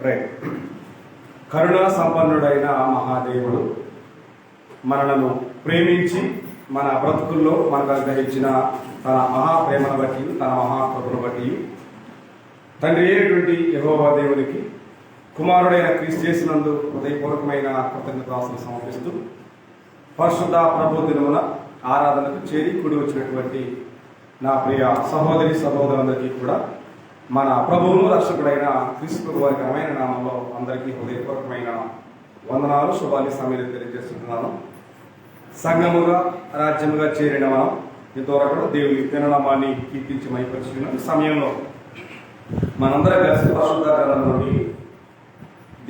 Right. కరుణా సంపన్నుడైన మహాదేవుడు మనలను ప్రేమించి మన బ్రతుకుల్లో మనకు అనుగ్రహించిన తన మహాప్రేమను బట్టి, తన మహాకృపను బట్టి తండ్రి అయినటువంటి యెహోవా దేవునికి కుమారుడైన క్రీస్తు యేసునందు హృదయపూర్వకమైన కృతజ్ఞతాస్తులు సమర్పిస్తూ పరిశుద్ధ ప్రభు దినమున ఆరాధనకు చేరి కూడి వచ్చినటువంటి నా ప్రియ సహోదరి సహోదరులందరికీ కూడా మన ప్రభువును రక్షకుడైన క్రీస్తు వారి ఘనమైన నామంలో అందరికీ హృదయపూర్వకమైన వందనాలు, శుభాన్ని సమీరం తెలియజేస్తున్నాను. సంఘముగా రాజ్యముగా చేరిన మనం ఇంతవరకు దేవుని దిననామాన్ని కీర్తించి మైపరిచిన సమయంలో మనందరం కలిసి పరిశుద్ధ గ్రంథం నుండి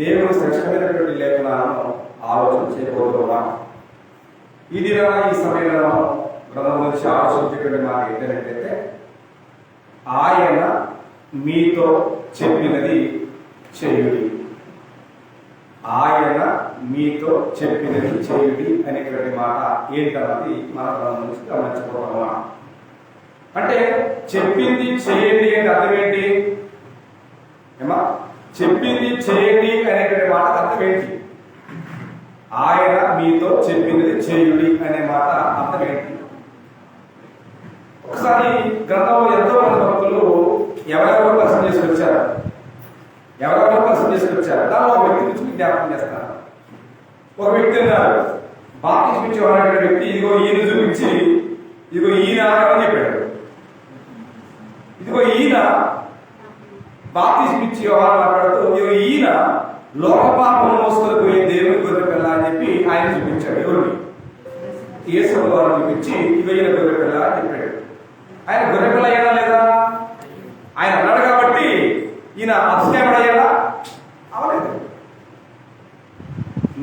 దేవుని శ్రేష్టమైనటువంటి లేఖనాలను ఆలోచన చేయబోతున్నాం. ఈ దిన ఈ సమయంలో గ్రంథం నుంచి ఆలోచించేటువంటి మాట ఏంటంటే, ఆయన మీతో చెప్పినది చేయుడి. ఆయన మీతో చెప్పినది చేయుడి అనేటువంటి మాట ఏంటన్నది మన గ్రంథం నుంచి గమనించబోతున్నాం. అంటే చెప్పింది చేయండి అంటే అర్థం ఏంటి? ఏమా చెప్పింది చేయండి అనేటువంటి మాట అర్థం ఏంటి? ఆయన మీతో చెప్పినది చేయుడి అనే మాట అర్థం ఏంటి? ఒకసారి గ్రంథంలో ఎంతో మంది భక్తులు ఎవరెవరో ప్రశ్న చేసుకొచ్చారు. దానిలో ఒక వ్యక్తి గురించి జ్ఞాపకం చేస్తారు. ఒక వ్యక్తి ఉన్నారు, బాప్తిస్మం ఇచ్చేవాడు వ్యక్తి, ఇదిగో ఈయన చూపించి ఇదిగో ఈయన అని చెప్పాడు. ఇదిగో ఈయన బాప్తిస్మం ఇచ్చేవాడు మాట్లాడుతూ ఇదిగో ఈయన లోక పాపం మోసుకొని పోయే దేవుని గొర్రె పిల్ల అని చెప్పి ఆయన చూపించాడు. ఎవరిని? యేసు వారిని చూపించి ఇదిగో ఈయన గొర్రె పిల్ల అని చెప్పాడు. ఆయన గొర్రె పిల్ల అయ్యాడా లేదా? ఆయన అన్నాడు కాబట్టి ఈయన అతిశయముడు అయ్యాడా? అవలేదు.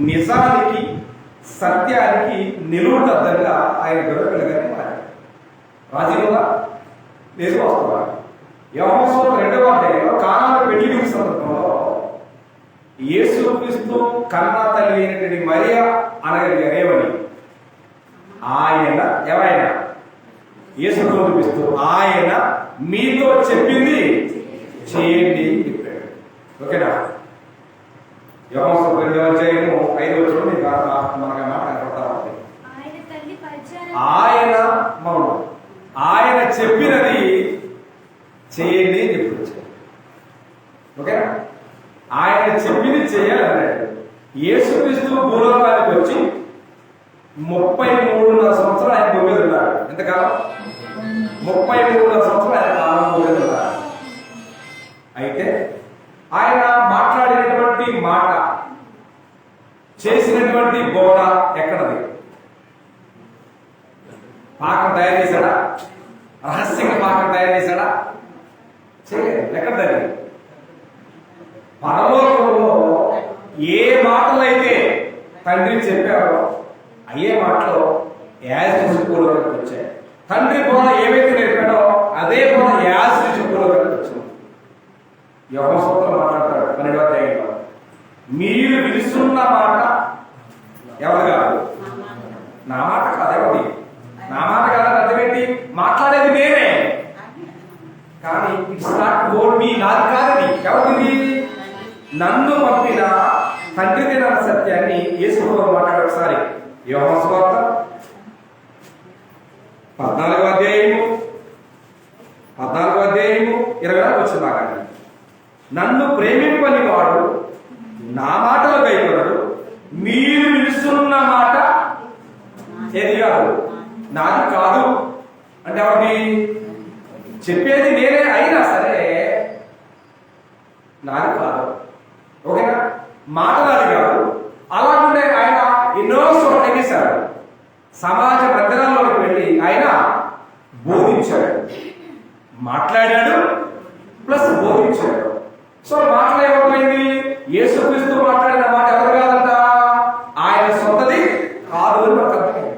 నిజానికి సత్యానికి నిలువుటద్దంగా ఆయన గొర్రె పిల్లగానే మారాడు. రాజీవుగా దేశం వస్తున్నారు. యోహాను 2వ అధ్యాయంలో కానాను పెళ్లి సందర్భంలో యేసుక్రీస్తు కన్నా తల్లి అయినటువంటి మరియా అనగలిగారు. ఏమని? ఆయన ఎవరైనా యేసుతో చూపిస్తూ ఆయన మీతో చెప్పింది చేయండి చెప్పాడు. ఓకేనా? యోహాను 2వ అధ్యాయము 5వ వచనం మీకు మనకు మాట్లాడుతూ ఉంది. ఆయన చెప్పినది చేయండి అని చెప్పొచ్చు. ఓకేనా? ఆయన చెప్పింది చేయాలన్నాడు. యేసుక్రీస్తు భూలోకానికి వచ్చి 33 సంవత్సరాలు ఆయన భూమి మీద ఉన్నాడు. ఎంతకాలం? 33 సంవత్సరాలు ఆయన కాలం భూమి మీద ఉన్నాడు. అయితే ఆయన మాట్లాడినటువంటి మాట, చేసినటువంటి బోధ ఎక్కడది? పాకం తయారు చేశాడా? రహస్యంగా పాకం తయారు చేశాడా? చేయలేదు. ఎక్కడది? పరలోకంలో ఏ మాటలైతే తండ్రి చెప్పారో అయ్యే మాటలో యాజకులకు వచ్చాయి. తండ్రి బోధ ఏవైతే నేర్పాడో అదే బోధ యాజకులకు వచ్చింది. యోహాను మాట్లాడతాడు 12వ అధ్యాయంలో, మీరు విలుస్తున్న మాట ఎవరు కాదు, నా మాట కాదు. ఎవరి? నా మాట కాదని అర్థం ఏంటి? మాట్లాడేది నేనే, కానీ ఇట్స్ నాట్ ఓన్ మీ, నాది కాదని. ఎవరిది? నన్ను పంపిన తండ్రి తిన సత్యాన్ని యేసుప్రభువు మాట్లాడారు. ఒకసారి యోహాను సువార్త 14వ అధ్యాయము 24 వచ్చిన దాకా, నన్ను ప్రేమింపని వాడు నా మాటలు గైకొనడు, మీరు విలుస్తున్న మాట ఏది కాదు, నాది కాదు. అంటే ఎవరిది? చెప్పేది నేనే అయినా సరే నాది కాదు. ఓకేనా? మాట నాది కాదు. అలాగే ఆయన ఎన్నో చోట్ల చేశారు. సమాజ మందిరాల్లోకి వెళ్ళి ఆయన బోధించాడు, మాట్లాడాడు, ప్లస్ బోధించాడు. సో మాట్లాడేమైంది? యేసుక్రీస్తు మాట్లాడిన మాట ఎవరు కాదంట? ఆయన సొంతది కాదు అని మనకు అర్థమైంది.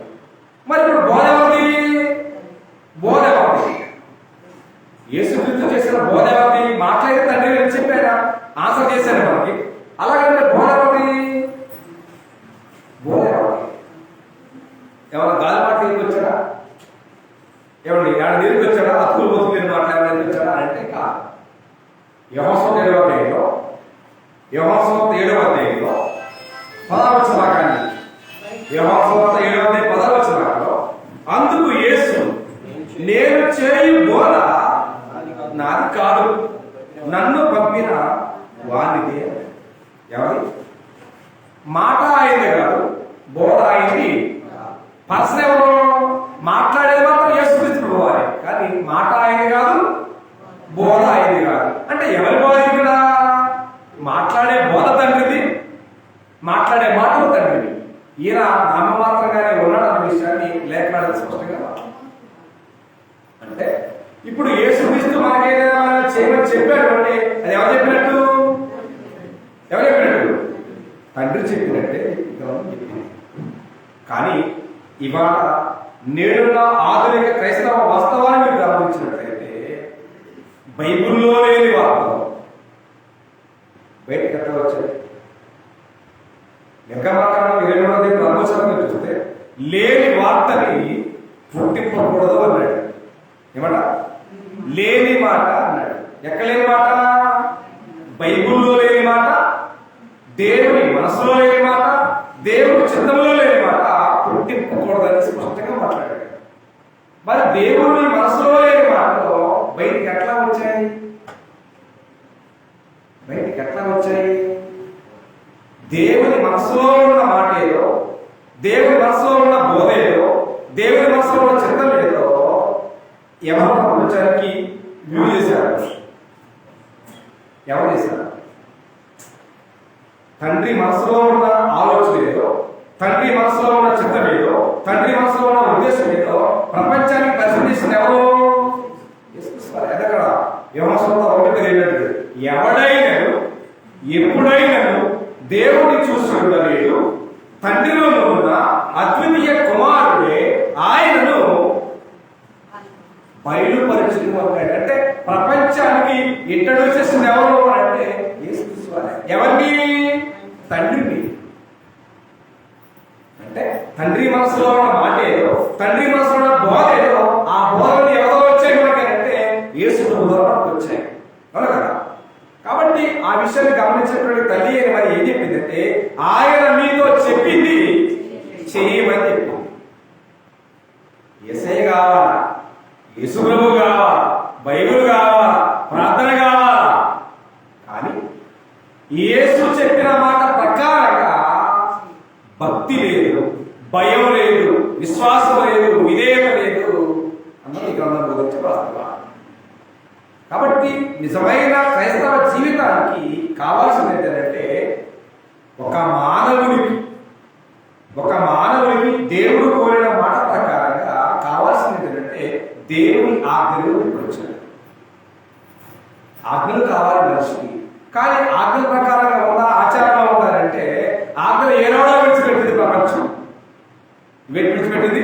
మరి ఇప్పుడు బోధ ఎవరిది? యేసుక్రీస్తు చేసిన బోధ ఎవరిది? మాట్లాడిన తండ్రి అని చెప్పారా? ఆన్సర్ చేశారు మనకి. అలాగే బోధ ఎవరిది? ఎవరైనా గాలి మాట తిరిగి వచ్చాడా? ఎవరిని ఏమైనా తిరిగి వచ్చాడా? అతుకులు పోతు మీరు మాట్లాడాలని వచ్చాడా అంటే కాదు. యోహాను 7వ అధ్యాయంలో 16వ భాగాన్ని యోహాను 7వ అధ్యాయం 16వ భాగంలో అందుకు యేసు నేను చేయు బోధ నాది కాదు, నన్ను పంపిన వానిదే. ఎవరి మాట అయింది కాదు, బోధ అయింది. పర్సన్ ఎవరు? మాట్లాడేది మాత్రం యేసుక్రీస్తు పోవాలి, కానీ మాట అయింది కాదు, బోధ అయింది కాదు. అంటే ఎవరి బోధ ఇక్కడ? మాట్లాడే బోధ తండ్రిది, మాట్లాడే మాటలు తండ్రిది. ఈయన నామమాత్రంగానే ఉన్నాడు అన్న విషయాన్ని లేఖనాలు స్పష్టంగా. అంటే ఇప్పుడు యేసుక్రీస్తు మనకేదైనా చేయమని చెప్పాడు అంటే అది ఎవరు చెప్పినట్టు? ఎవరు చెప్పినట్టు? తండ్రి చెప్పినట్టే చెప్పింది. కానీ ఇవాళ నేడున్న ఆధునిక క్రైస్తవ వాస్తవాన్ని మీరు గమనించినట్లయితే బైబిల్లో లేని వార్తలు బయటకు ఎట్లా వచ్చాయి? నిర్గమాకాండం 22వ ప్రారంభోత్సవం మీరు చూస్తే లేని వార్తని పుట్టింపకూడదు అన్నాడు. ఏమన్నా లేని మాట అన్నాడు. ఎక్కడ లేని మాట? బైబిల్లో లేని మాట, దేవుని మనసులో లేని మాట, దేవుని చిత్తంలో లేని మాట పుట్టింపకూడదని స్పష్టంగా మాట్లాడాడు. మరి దేవుని మనసులో లేని మాటలో బయటికి ఎట్లా వచ్చాయి? బయటికి ఎట్లా వచ్చాయి? దేవుని మనసులో ఉన్న మాట ఏదో, దేవుని మనసులో ఉన్న బోధ ఏదో, దేవుని మనసులో ఉన్న చిత్తం ఏదో ఎవరు ప్రపంచానికి వ్యూ చేశారు? ఎవరు చేశారు? తండ్రి మనసులో ఉన్న ఆలోచన ఏదో, తండ్రి మనసులో ఉన్న చిత్తం ఏదో, తండ్రి మనసులో ఉన్న ఉద్దేశం ఏదో ప్రపంచానికి దర్శనం చేసిన ఎవరు? ఎదక్కడ ఎవరైనట్టు ఎవడైనను ఎప్పుడైనను దేవుడిని చూసి ఉండలేదు, తండ్రిలో ఉన్న అద్వితీయ కుమారుడే ఆయనను బయలుపరిచిన అంటే ప్రపంచానికి ఇంట్రడ్యూస్ చేసింది ఎవరు అంటే యేసుక్రీస్తు వారే. ఎవరిని? తండ్రిని. అంటే తండ్రి మనసులో ఉన్న మాట ఏదో, తండ్రి మనసులో ఉన్న బోధ ఏదో, ఆ బోధలు ఎవరో వచ్చాయి మనకంటే యేసు ప్రభువుకి వచ్చాయి. అవును కదా? కాబట్టి ఆ విషయాన్ని గమనించినటువంటి తల్లి అని మరి ఏం చెప్పిందంటే ఆయన మీతో చెప్పింది చేయమని చెప్పింది. యేసయ్య కావాలా, యేసు ప్రభు కావాలా, బైబిల్ కావాలా, ప్రార్థన కావాలా, కానీ యేసు చెప్పిన మాట ప్రకారంగా భక్తి లేదు, భయం లేదు, విశ్వాసం లేదు, విధేయత లేదు అన్నది ఈ గ్రంథం గురించి వాస్తవం. కాబట్టి నిజమైన క్రైస్తవ జీవితానికి కావాల్సింది ఏంటంటే ఒక మానవునికి దేవుడు కోరిన మాట ప్రకారంగా కావాల్సింది ఏంటంటే దేవుని ఆజ్ఞలు విడిపించాలి. ఆజ్ఞలు కావాలి మనిషికి, కానీ ఆజ్ఞల ప్రకారంగా ఉందా, ఆచారంగా ఉండాలంటే ఆజ్ఞలు ఏనాడో విడిచిపెట్టింది ప్రపంచం. విడిచిపెట్టింది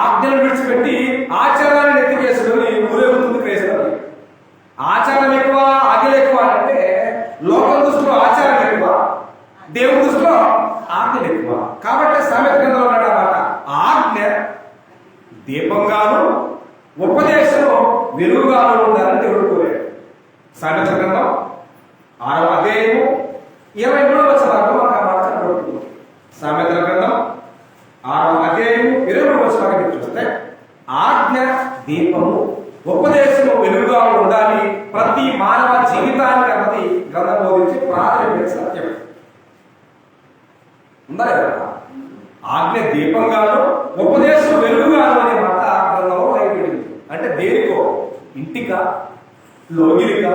ఆజ్ఞలు విడిచిపెట్టి ఆచారాన్ని ఎత్తికేసుకొని ఊరేగుతుంది క్రైస్తవం. ఆచారం ఎక్కువ, ఆజ్ఞలు ఎక్కువ అంటే లోకం దృష్టిలో ఆచారం ఎక్కువ, దేవుని దృష్టిలో ఆజ్ఞలు ఎక్కువ. కాబట్టి సామెత గ్రంథంలో ఉన్నాడన్నమాట, ఆజ్ఞ దీపంగాను ఉపదేశం వెలుగుగాను ఉండాలని దేవుడు కోరాడు. సామెత గ్రంథం 6వ అధ్యాయము 23వ వచనంలో మనకు ఆ మాట కనబడుతుంది. సామెతల గ్రంథం 6వ అధ్యాయము 23వ వచనాన్ని చూస్తే ఆజ్ఞ దీపము, ఉపదేశము వెలుగుగా ఉండాలి ప్రతి మానవ జీవితానికి అన్నది గ్రంథం బోధించి ప్రాథమిక సత్యం. ఉందా కదా? ఆజ్ఞ దీపంగాను ఉపదేశం వెలుగుగాను అనే మాట గ్రంథంలో అయిపోయింది. అంటే దేనికో, ఇంటికా, లోగిలికా,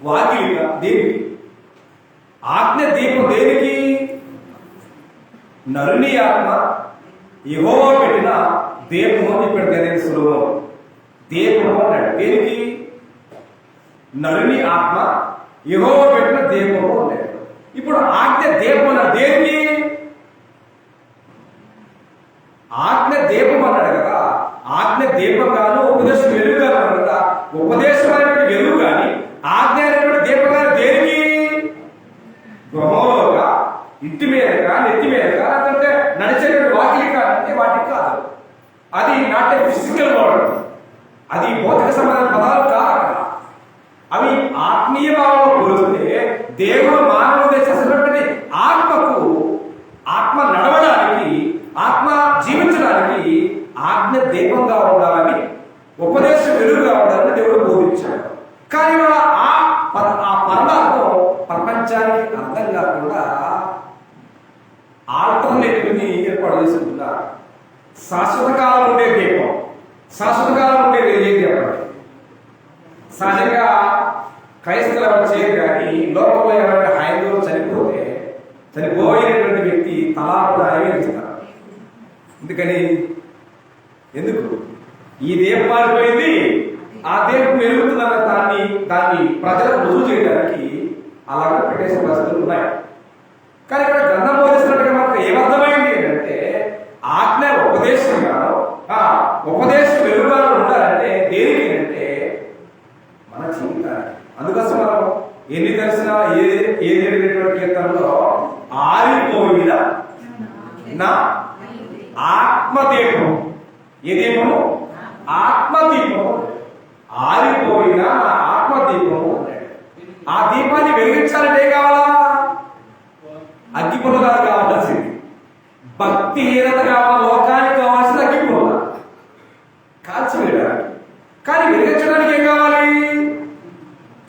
వాకిలికా, దేనికి? ఆజ్ఞ దీపం దేనికి? నరుని ఆత్మ యెహోవా పెట్టిన దీపము అని చెప్పాడు దేవుని సులువు. దీపము అన్నాడు దేనికి? నరుని ఆత్మ యెహోవా పెట్టిన దీపము అన్నాడు. ఇప్పుడు ఆజ్ఞ దీపం అన్నాడు దేనికి? ఆజ్ఞ దీపం అన్నాడు కదా, ఆజ్ఞ దీపం గాను ఉపదేశం వెలుగు గాను అన్నాడు కదా. ఉపదేశం అనేటువంటి వెలుగు కానీ ఆజ్ఞ అనేటువంటి దీపం గాను దేనికి? గృహంలోగా, ఇంటి మీదగా, నెత్తి మీదగా, లేదంటే నడిచేటువంటి వాకిలిక అంటే వాటికి కాదు. అది నాట్ ఏ ఫిజికల్ వర్డ్, అది భౌతిక సంబంధ పదాలు కాదు. అవి కానీ ఆత్మీయ భావంలో పోలిస్తే దేవుడు మానవుడు చేసినటువంటి ఆత్మకు, ఆత్మ నడవడానికి, ఆత్మ జీవించడానికి ఆజ్ఞ దీపంగా ఉండాలని, ఉపదేశం వెలుగుగా ఉండాలని దేవుడు బోధించాడు. కానీ ఆ పరమాత్మ ప్రపంచానికి అర్థం కాకుండా ఆల్టర్నేటివ్ని ఏర్పాటు చేసుకుంటున్నారు. శాశ్వత కాలం ఉండే దీపం, శాశ్వత కాలం ఉండే ఏది చెప్పండి. సహజంగా క్రైస్తవులు చేయరు, కానీ లోకంలో ఎవరైనా హైందవులు చనిపోయినటువంటి వ్యక్తి తలాపుడు ఆవించుతారు. ఎందుకు ఈ దీపం మారిపోయింది, ఆ దీపం వెలుగుతుందన్న దాన్ని ప్రజలకు రుజువు చేయడానికి అలాగే పెట్టేసే పరిస్థితులు ఉన్నాయి. కానీ ఇక్కడ గ్రంథం బోధిస్తున్నట్టుగా మనకు ఏమర్థమైంది ఏంటంటే ఆజ్ఞ ఉపదేశంగాను, ఉపదేశం వెలుగుగాను ఉండాలంటే దేనికి అంటే మన జీవితానికి. అందుకోసం మనం ఎన్ని తెలిసినా ఏది కీర్తనలో ఆరిపోయిన నా ఆత్మదీపం, ఏ దీపము? ఆత్మదీపము. ఆరిపోయిన నా ఆత్మదీపము. ఆ దీపాన్ని వెలిగించాలంటే ఏం కావాలా? అగ్గిపుల్ల కావాల్సింది. భక్తిహీనత కావాలి, లోకానికి కావాల్సిన అగ్గిపుల్ల కాల్చివేయడానికి. కానీ వెలిగించడానికి ఏం కావాలి?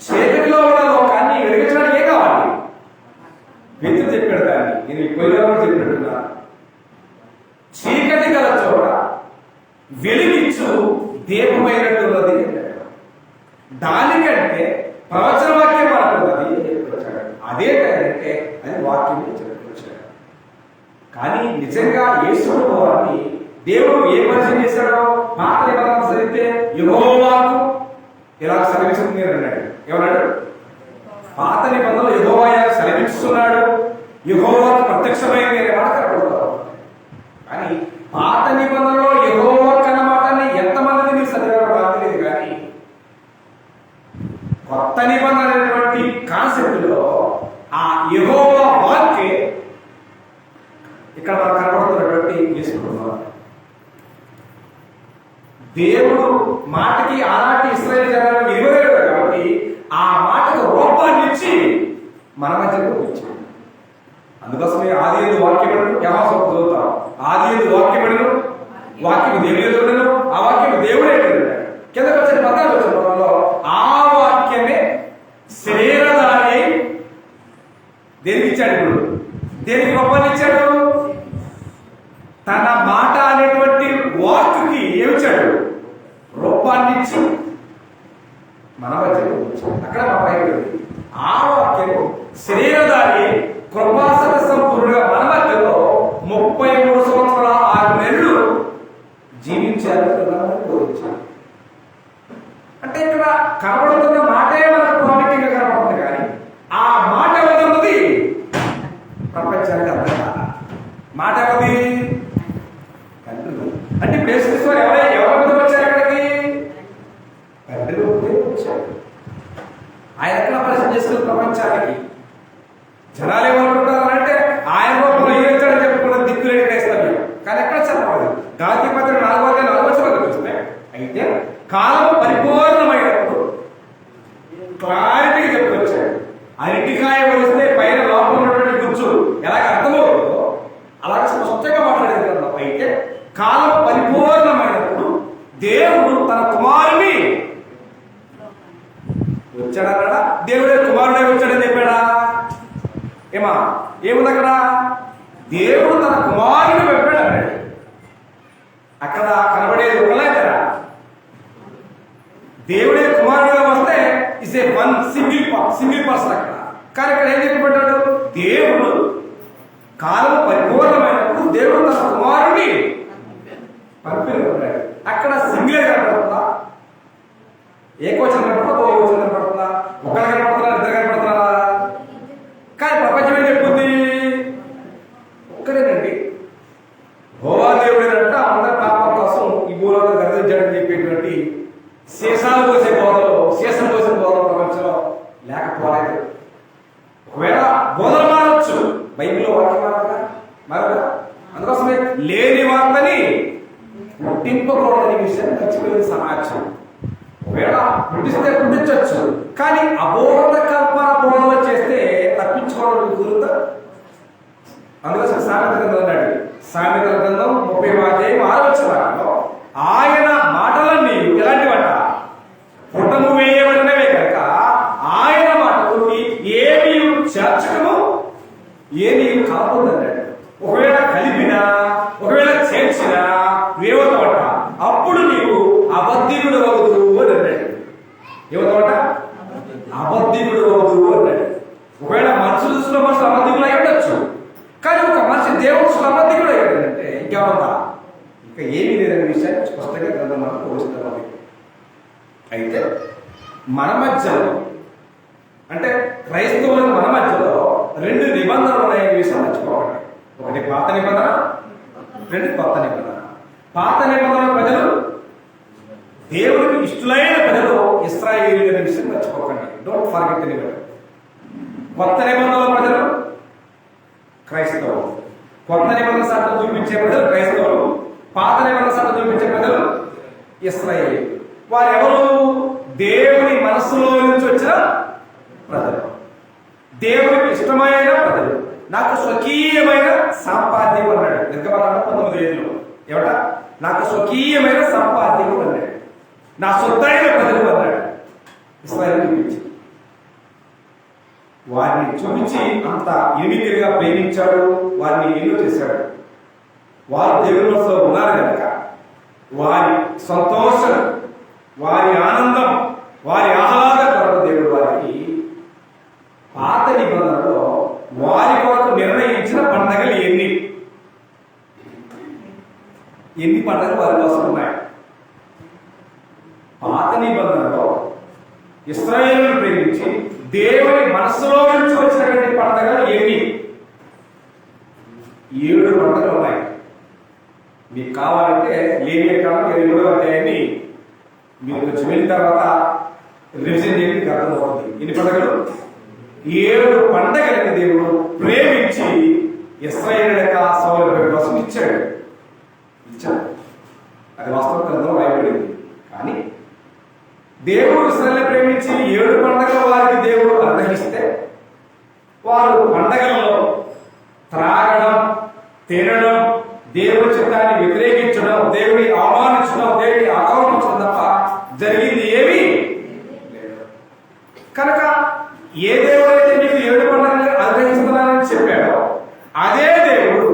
చీకటిలో ఉన్న లోకాన్ని వెలిగించడానికి ఏం కావాలి? వెతులు చెప్పాడు దాన్ని, నేను పొయ్యిలో చెప్పినట్టున్నా. చీకటి గల చోట వెలిగించు దీపమైనట్టున్నది. దానికంటే ప్రవచన వాక్యం మారుతున్నది. అదేంటంటే అది వాక్యం చెప్పొచ్చాడు. కానీ నిజంగా యేసుడు వారిని దేవుడు ఏ పరిచయం చేశాడో పాత నిబంధన చదివితే యెహోవాకు ఇలా సెలవిస్తుంది అన్నాడు. ఏమన్నాడు? పాత నిబంధనలు యెహోవా సెలవిస్తున్నాడు, యెహోవాకు ప్రత్యక్షమైంది అనే మాట కనబడుతారు. కానీ పాత నిబంధనలో యెహోవా అన్న మాటని ఎంతమంది మీరు చదివారో నాకు తెలియదు. కానీ కొత్త నిబంధన అనేటువంటి కాన్సెప్ట్ లో ఆ యెహోవా వాక్యే ఇక్కడ మనకు కనబడుతున్నటువంటి యేసుప్రభువు. దేవుడు మాటకి ఆనాటి ఇశ్రాయేలు జనాలను ఇవ్వలేడు కాబట్టి ఆ మాటకు రూపాన్ని ఇచ్చి మన మధ్యకు వచ్చాడు. అందుకోసమే ఆది యందు వాక్యమును చదువుతాం. ఆది యందు వాక్యమును, వాక్యము దేవుని ఎదురును, ఆ వాక్యము దేవుడే ఎదురున్నాడు. కిందకు వచ్చిన 14వ వచనంలో ఆ వాక్యమే శరీరధారి దేనికి ఇచ్చాడు? ఇప్పుడు దేనికి రూపాన్ని ఇచ్చాడు? తన మాట అనేటువంటి వాక్కి ఏమిచ్చాడు? రూపాన్ని ఇచ్చి మన మధ్యలో వచ్చాడు. అక్కడ మా పైకి ఆ వాక్యము శరీరధారి కృపాసన సంపూర్ణంగా మన మధ్యలో 33 సంవత్సరాల 6 నెలలు జీవించారు. అంటే ఇక్కడ కనబడుతున్న మాటే మనకు ప్రాముఖ్యంగా కనబడుతుంది. కానీ ఆ మాట ఎవరున్నది ప్రపంచానికి అర్థం కాదు. మాట ఎవరిది? తండ్రి. అంటే యేసుక్రీస్తు ఎవరి మీద వచ్చారు? అక్కడికి తండ్రి వచ్చారు. ఆయన ఎక్కడ పరిచయం చేస్తున్న ప్రపంచానికి. జనాలు ఏమనుకుంటారంటే ఆయన రూపంలో ఏ వచ్చాడని చెప్పుకున్న దిక్కులేని వేస్తారు. కానీ ఎక్కడ చెప్పలేదు. గాంధీ పత్రిక 4:4 చూస్తే అయితే కాలం పరిపూర్ణమైనప్పుడు క్లారిటీగా చెప్పుకొచ్చాడు. అరటికాయ వలిస్తే పైన లోపల ఉన్నటువంటి గుజ్జు ఎలాగ అర్థమవుతుందో అలాగే స్పష్టంగా మాట్లాడేది. అయితే కాలం పరిపూర్ణమైనప్పుడు దేవుడు తన కుమారుని వచ్చాడన్నాడా? దేవుడే కుమారుడే వచ్చాడని చెప్పాడా? ఏముంది అక్కడ? దేవుడు తన కుమారుని పెట్టాడు అన్నాడు. అక్కడ కనబడేది ఒకలాగా దేవుడే కుమారుడుగా వస్తే is a one single person అక్కడ. కానీ ఇక్కడ ఏం చెప్పబడ్డాడు? దేవుడు కాలం పరిపూర్ణమైనప్పుడు దేవుడు తన కుమారుని పంపిణీ. అక్కడ సింగిలే కనపడుతుందా? ఏకవచనం కనపడుతుందా? బహువచనం కనపడుతుందా? ఒకరు కనపడుతున్నా, ఇద్దరు కనపడుతున్నారా? కానీ ప్రపంచం ఏం చెప్తుంది? ఒక్కడేనండి. హోవా దేవుడేనంట అందరి పాపం కోసం ఈ భూలోకంలో గర్దించాడని చెప్పేటువంటి శేషాలు పోసే బోధలు, శేషం పోసే బోధలు ప్రపంచంలో లేకపోలేదు. ఒకవేళ బోధలు మారచ్చు, బైబిల్లో వాక్యం మారదా? అందుకోసమే లేని వార్తని పుట్టింపకూడదని విషయాన్ని మర్చిపోయింది సమాజం. ఒకవేళ పుట్టిస్తే పుట్టించవచ్చు, కానీ అబోధ కల్పన బోధన చేస్తే తప్పించుకోవడం కుదురుతా? అందులో సామెత గ్రంథం అన్నాడు. సామెతల గ్రంథం 30 ఆయన మాటలన్నీ ఎలాంటివంట? పుటము వేయబడినవే కనుక ఆయన మాటలు ఏమీ చేర్చడము ఏమీ కాకూడదన్నాడు. ఒకవేళ కలిపినా ఒకవేళ చేర్చినా వేవతోట అప్పుడు నీవు అబద్ధికుడు అవుదు అని అన్నాడు. ఏమవుతావట? అబద్ధికుడు అవుదు అన్నాడు. ఒకవేళ మనుషుల దృష్టిలో మనుషులు అబద్ధికులు అయి ఉండొచ్చు, కానీ ఒక మనిషి దేవుడు అబద్ధికుడు అయ్యాడంటే ఇంకేమవుతా? ఇంకా ఏమీ లేదనే విషయాన్ని స్పష్టంగా గ్రంథం మనకు పోలుస్తున్నాం. అయితే మన మధ్యలో అంటే క్రైస్తవులు మన మధ్యలో 2 నిబంధనలు ఉన్నాయనే విషయం మర్చిపోకండి. ఒకటి పాత నిబంధన, 2 కొత్త నిబంధన. పాత నిబంధన ప్రజలు దేవుడికి ఇష్టలైన ప్రజలు ఇశ్రాయేలీయులు అనే విషయం మర్చిపోకండి. Don't forget any one. కొత్త నిబంధనల ప్రజలు క్రైస్తవులు. కొత్త నిబంధన సాటం చూపించే ప్రజలు క్రైస్తవులు, పాత నిబంధన సాటం చూపించే ప్రజలు ఇశ్రాయేలీయులు. వారెవరు? దేవుని మనస్సులో నుంచి వచ్చిన ప్రజలు, దేవునికి ఇష్టమైన ప్రజలు. నాకు స్వకీయమైన సంపాద్యం అన్నాడు నిర్గమకాండం 19:5. ఏమట? నాకు స్వకీయమైన సంపాద్యం అన్నాడు. నా సొత్తైన ప్రజలు అన్నాడు. ఇశ్రాయేలు చూపించి వారిని చూపించి అంత ఎనిమిదిగా ప్రేమించాడు, వారిని ఎన్నో చేశాడు. వారు దేవుని మనసులో ఉన్నారు కనుక వారి సంతోషం, వారి ఆనందం, వారి ఆహ్లాద కొరకు దేవుడు వారికి పాత నిబంధనలో వారి కొరకు నిర్ణయించిన పండగలు ఎన్ని పండుగలు వారి కోసం ఉన్నాయి? పాత నిబంధనలో ఇశ్రాయేలును ప్రేమించి దేవుని మనస్సులో నుంచి వచ్చినటువంటి పండుగలు 7 పండుగలు ఉన్నాయి. మీకు కావాలంటే లేవియా కాలం 27వ అధ్యాయాన్ని మీరు కొంచెం వెళ్ళిన తర్వాత రివిజన్ చేసి మీకు అర్థమవుతుంది. ఎన్ని పండుగలు? 7 పండుగలని దేవుడు ప్రేమించి ఇశ్రాయేలు యొక్క సౌలభ్యం కోసం ఇచ్చాడు. అది వాస్తవ గ్రంథంలో రాయబడింది. కానీ దేవుడు ఇశ్రాయేలును ప్రేమించి 7 పండుగలు వారికి దేవుడు అనుగ్రహిస్తే వారు పండగల్లో త్రాగడం, తినడం, దేవుడి చిత్తాన్ని వ్యతిరేకించడం, దేవుని అవమానించడం, దేవుని అగౌరవించడం తప్ప జరిగింది ఏమీ లేదు. కనుక ఏ దేవుడైతే మీకు 7 పండుగలు అనుగ్రహిస్తున్నానని చెప్పాడో అదే దేవుడు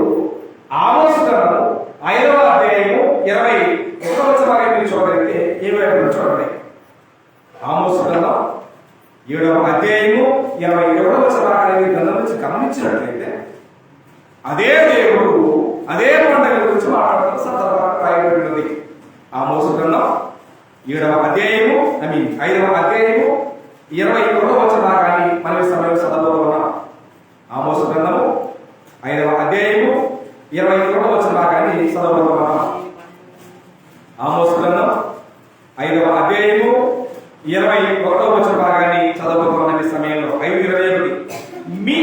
ఆమోసు గ్రంథం 5వ అధ్యాయము 21వ మీరు చూడగలిగితే చూడండి. ఆమోసు గ్రంథం 7వ అధ్యాయము 21వ గ్రంథం నుంచి గమనించినట్లయితే అదే దేవుడు అదే పండుగ గురించి మాట్లాడుతున్న సందర్భంగా రాయబడినది. ఆమోసు గ్రంథం 7వ అధ్యాయము 5వ అధ్యాయము 21వ భాగాన్ని మనవి సమయం చదవబోతున్నాం. ఆమోసు గ్రంథము 5వ అధ్యాయము 21వ భాగాన్ని చదవబోతున్నాం. ఆమోసు గ్రంథం 5వ అధ్యాయము 21వ భాగాన్ని చదవబోతున్న సమయంలో 5:21 మీ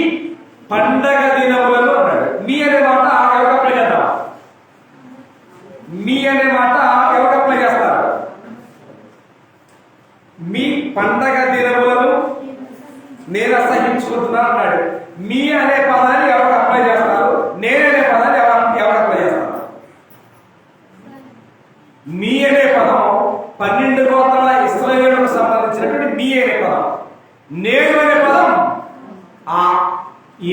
పండగ దినములను అన్నాడు. మీ అనే మాట ఎవరికి అప్లై చేద్దాం? మీ అనే మాట ఎవరికి అప్లై చేస్తారు? మీ పండగ దినములను నేను అసహించుకుంటున్నా అన్నాడు. మీ అనే పదాన్ని ఎవరికి అప్లై చేస్తారు? నేననే పదాన్ని ఎవరికి అప్లై చేస్తారు? మీ అనే పదం 12 గోత్రాల ఇశ్రాయేలుకు సంబంధించినటువంటి మీ అనే పదం. నేను అనే పదం ఆ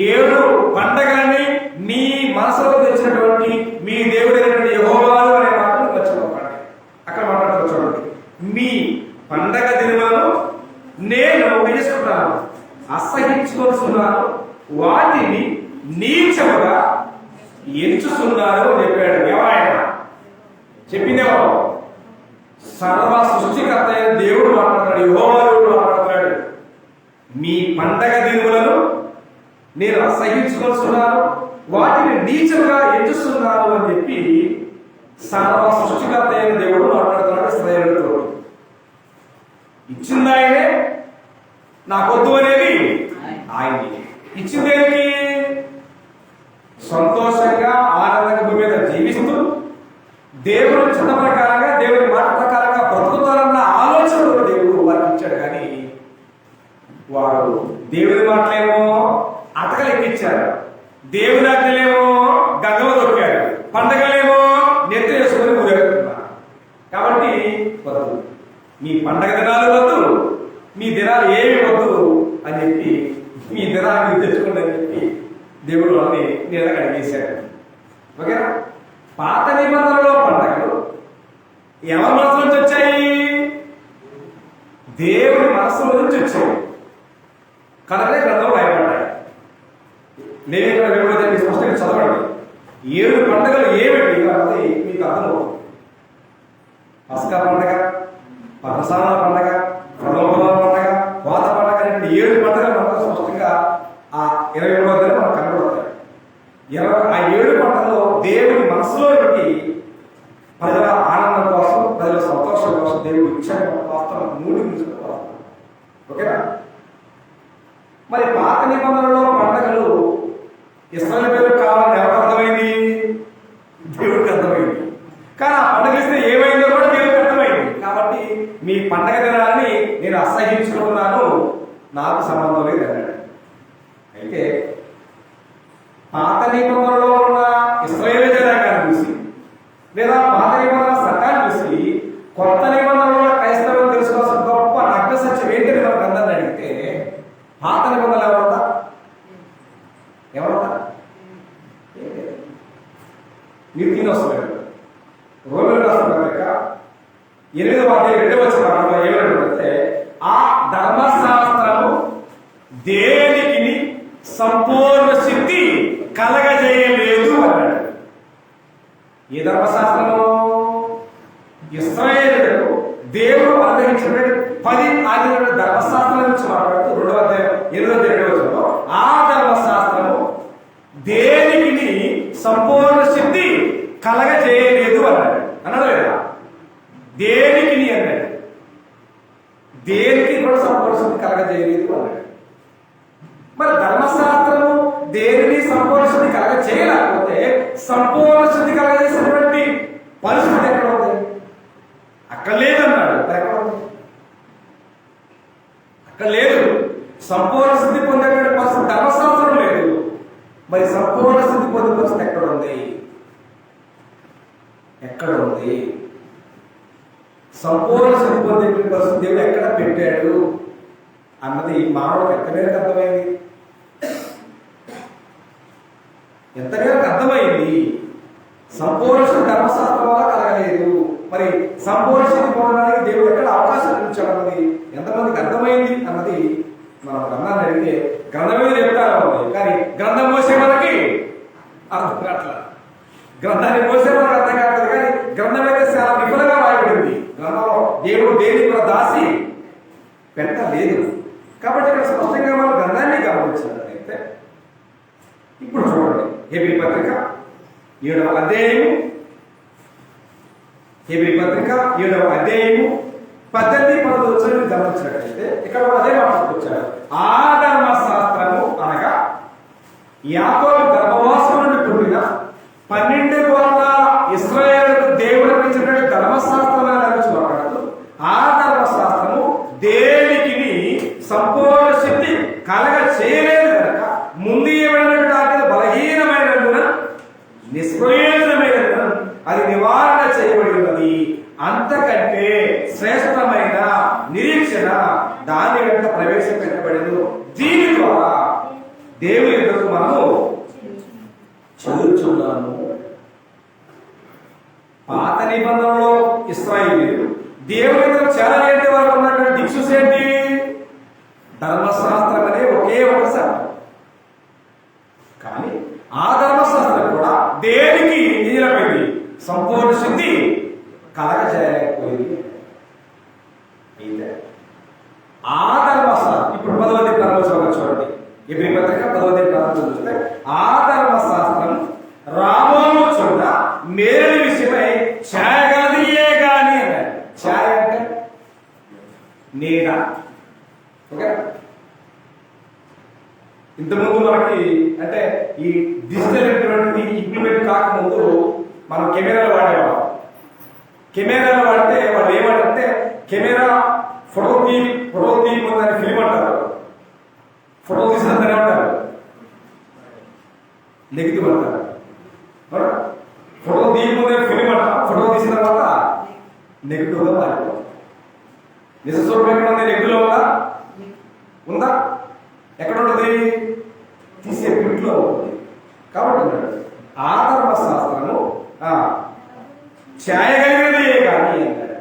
7 పండగలని మీ మనసులో తెచ్చినటువంటి మీ దేవుడైనటువంటి యెహోవాను అనే మాటను మర్చిపోకండి. అక్కడ మాట్లాడుతూ చూడండి. మీ పండగ దినములను నేను వేసుకున్నాను, అసహించుకొస్తున్నాను, వాటిని నీచముగా ఎంచుతున్నాను అని చెప్పాడు. ఎవరైనా చెప్పిందేమో సర్వ సృష్టికర్త అయిన దేవుడు మాట్లాడుతున్నాడు, యెహోవా దేవుడు మాట్లాడుతున్నాడు. మీ పండగ దినములను నేను అసహించుకొస్తున్నాను, వాటిని నీచముగా ఎంచుస్తున్నాను అని చెప్పి సర్వ సృష్టికర్త అయిన దేవుడు మాట్లాడుతున్నాడు ఇశ్రాయేలుతో. ఇచ్చింది ఆయనే, నాకొద్దు అనేది ఆయనే. ఇచ్చిందేంటి? సంతోషంగా ఆనందంగా భూమి మీద జీవిస్తూ దేవుని చిన్న ప్రకారంగా దేవుని మాట ప్రకారంగా బ్రతుకుతారన్న ఆలోచనలో దేవుడు వారికి ఇచ్చాడు. కానీ వారు దేవుని మాటలేమో అటకలు ఎక్కించారు, దేవుని ఆజ్ఞలేమో గంగలో దొక్కారు, పండగలేమో నెత్తి వేసుకొని ఊరేగుతున్నారు. కాబట్టి వద్దు, మీ పండగ దినాలు వద్దు, మీ దినాలు ఏమి వద్దు అని చెప్పి, మీ దినాలు మీరు తెచ్చుకోండి అని చెప్పి దేవుడు వాళ్ళని నీళ్ళకి అడిగేశాడు. ఓకేనా? పాత నిబంధనలో పండగలు ఎవరి మనసు నుంచి వచ్చాయి? దేవుని మనస్సులో నుంచి వచ్చాయి. కనుకనే గ్రంథం రాయబడ్డాయి. నేను ఇక్కడ వివరించే స్పష్టంగా చదవండి. 7 పండుగలు ఏమిటి అన్నది మీకు అర్థమవుతుంది. పస్కా పండగ, పరసాల పండగ, ప్రలోభన పండగ, కోత పండగ అనేటువంటి 7 పండుగలు మనకు స్పష్టంగా ఆ 23వ అధ్యాయంలో మనకు కనబడతాయి. ఆ 7 పండుగలో దేవుని మనసులో పెట్టి ప్రజల ఆనందం కోసం, ప్రజల సంతోషం కోసం దేవుడు ఇచ్చాడు. వాస్తవం 3 నిమిషాలు. ఓకేనా? మరి పాత నిబంధనలో పండుగలు ఇశ్రాయేలు కావాలని ఎవరికి అర్థమైంది? దేవుడికి అర్థమైంది. కానీ ఆ పండుగ ఇస్తే ఏమైందో కూడా దేవుడికి అర్థమైంది. కాబట్టి మీ పండగ దినాన్ని నేను అసహించుకున్నాను, నాకు సంబంధం లేదు అన్నాడు. అయితే పాత నిబంధనలో ఉన్న ఇశ్రాయేలు జనాంగాన్ని చూసి, లేదా పాత నిబంధన చట్టాన్ని చూసి కొత్త నిబంధనలో క్రైస్తవం తెలుసుకోవాల్సిన గొప్ప నగ్న సత్యం ఏంటని మనం గ్రంథాన్ని అడిగితే, పాత నిబంధనలు ఎవరుందా? ఎవరుందా? మీరు తినొస్తున్నారు. రోమిలకు రాసిన పత్రిక 8వ అధ్యాయం 2వ వచనంలో ఏమంటుందంటే, ఆ ధర్మశాస్త్రము దేనికి సంపూర్ణ సిద్ధి కలగజేయలేదు అన్నాడు. ఈ ధర్మశాస్త్రము ఇశ్రాయేలులకు దేవుడు అనుగ్రహించిన 10 ఆజ్ఞల ధర్మశాస్త్రం నుంచి మాట్లాడుతూ 2వ అధ్యాయం 8వ వచనంలో ఆ ధర్మశాస్త్రము దేనికి సంపూర్ణ సిద్ధి కలగజేయలేదు అన్నాడు. అన్నాడు లేదా? దేనికి అన్నాడు. దేనికి కూడా సంపూర్ణ సిద్ధి కలగజేయలేదు అన్నాడు. మరి ధర్మశాస్త్రము దేనిని సంపూర్ణ సిద్ధి కలగజేయలేకపోతే సంపూర్ణ సిద్ధి కలగజేసినటువంటి పరిస్థితి ఎక్కడ ఉంది? అక్కడ లేదన్నాడు. ఎక్కడ ఉంది? అక్కడ లేదు. సంపూర్ణ సిద్ధి పొందేటువంటి పరిస్థితి ధర్మశాస్త్రం లేదు. మరి సంపూర్ణ స్థితి పొందే పరిస్థితి ఎక్కడ ఉంది? ఎక్కడ ఉంది? సంపూర్ణ స్థితి పొందే పరిస్థితి దేవుడు ఎక్కడ పెట్టాడు అన్నది మానవుడికి ఎంతమేరకు అర్థమైంది? ఎంతమేరకు అర్థమైంది? సంపూర్ణ స్థితి ధర్మశాస్త్రం వల్ల కలగలేదు. మరి సంపూర్ణ స్థితి పొందడానికి దేవుడు ఎక్కడ అవకాశం ఇచ్చాడు అన్నది ఎంతమందికి అర్థమైంది అన్నది మనం గ్రంథాన్ని అడిగితే గ్రంథం మీద చెప్తారా ఉంది, కానీ గ్రంథం మోసే మనకి అర్థం కావట్లేదు. గ్రంథాన్ని మోసే మనకు అర్థం కావట్లేదు. కానీ గ్రంథం అయితే చాలా విఫలంగా రాయబడింది. గ్రంథంలో దేవుడు దేనికి కూడా దాసి పెట్టలేదు. కాబట్టి ఇక్కడ స్పష్టంగా మనం గ్రంథాన్ని గమనించినట్లయితే, ఇప్పుడు చూడండి హెబ్రీ పత్రిక 7వ అధ్యాయము, హెబ్రీ పత్రిక 7వ అధ్యాయము 18-19 వచనాలను గమనించినట్లయితే ఇక్కడ అదే మాట్లాడుకొచ్చారు. ఆ ధర్మశాస్త్రము అనగా యాకోబు గర్భవాసం నుండి పుట్టిన 12 కోట్ల ఇశ్రాయేలుకు దేవుడు ఇచ్చినటువంటి ధర్మశాస్త్రం గురించి మాట్లాడుతూ, ఆ ధర్మశాస్త్రము దేనికి సంపూర్ణ శక్తి కలగ చేయలేదు కనుక ముందు ఏమైనటువంటి బలహీనమైనందున నిష్ప్రయోజనమైనందున అది నివారణ చేయబడి ఉన్నది. అంతకంటే శ్రేష్టమైన నిరీక్షణ దాని వెంట ప్రవేశపెట్టబడదు. దీని ద్వారా దేవుని ఎదురు మనము చదువుతున్నాము. పాత నిబంధనలో ఇశ్రాయేలీయులు దేవుని ఎదురు చాలా ఏంటి వారు ఉన్నటువంటి దిక్సూస్ ఏంటి? ధర్మశాస్త్రం అనే ఒకే ఒక శాస్త్రం. కానీ ఆ ధర్మశాస్త్రం కూడా దేనికి నిలబడింది? సంపూర్ణ శుద్ధి కలగజేయలేకపోయింది. అయితే ఆ ధర్మశాస్త్రం ఇప్పుడు 10వ అధ్యాయం చూడండి. హెబ్రీ పత్రిక 10వ అధ్యాయం చూస్తే, ఆ ధర్మశాస్త్రం రాబోవు చూడ మేలు విషయమై ఛాయగలిగే గాని అన్నాడు. ఛాయ అంటే నీడ. ఓకే, ఇంతకుముందు మనకి అంటే ఈ డిజిటల్ ఇంప్లిమెంట్ కాకముందు మనం కెమెరాలు వాడేవాళ్ళం. కెమెరాలు వాడితే వాళ్ళు ఏమంటారంటే కెమెరా ఫోటో తీయకుందని ఫిల్మ్ అంటారు. ఫోటో తీసినంతనే ఉంటారు, నెగిటివ్ అంటారు. ఫోటో తీయకముందే ఫిలిం అంట, ఫోటో తీసిన తర్వాత నెగిటివ్గా మారిపోతుంది. నిజ స్వరూపం ఎక్కడ ఉంది? నెగిటివ్లో ఉందా? ఎక్కడ ఉంటుంది? తీసే పిట్లో ఉంటుంది. కాబట్టి ఆ ధర్మశాస్త్రము చేయగలిగేదే కానీ అన్నాడు.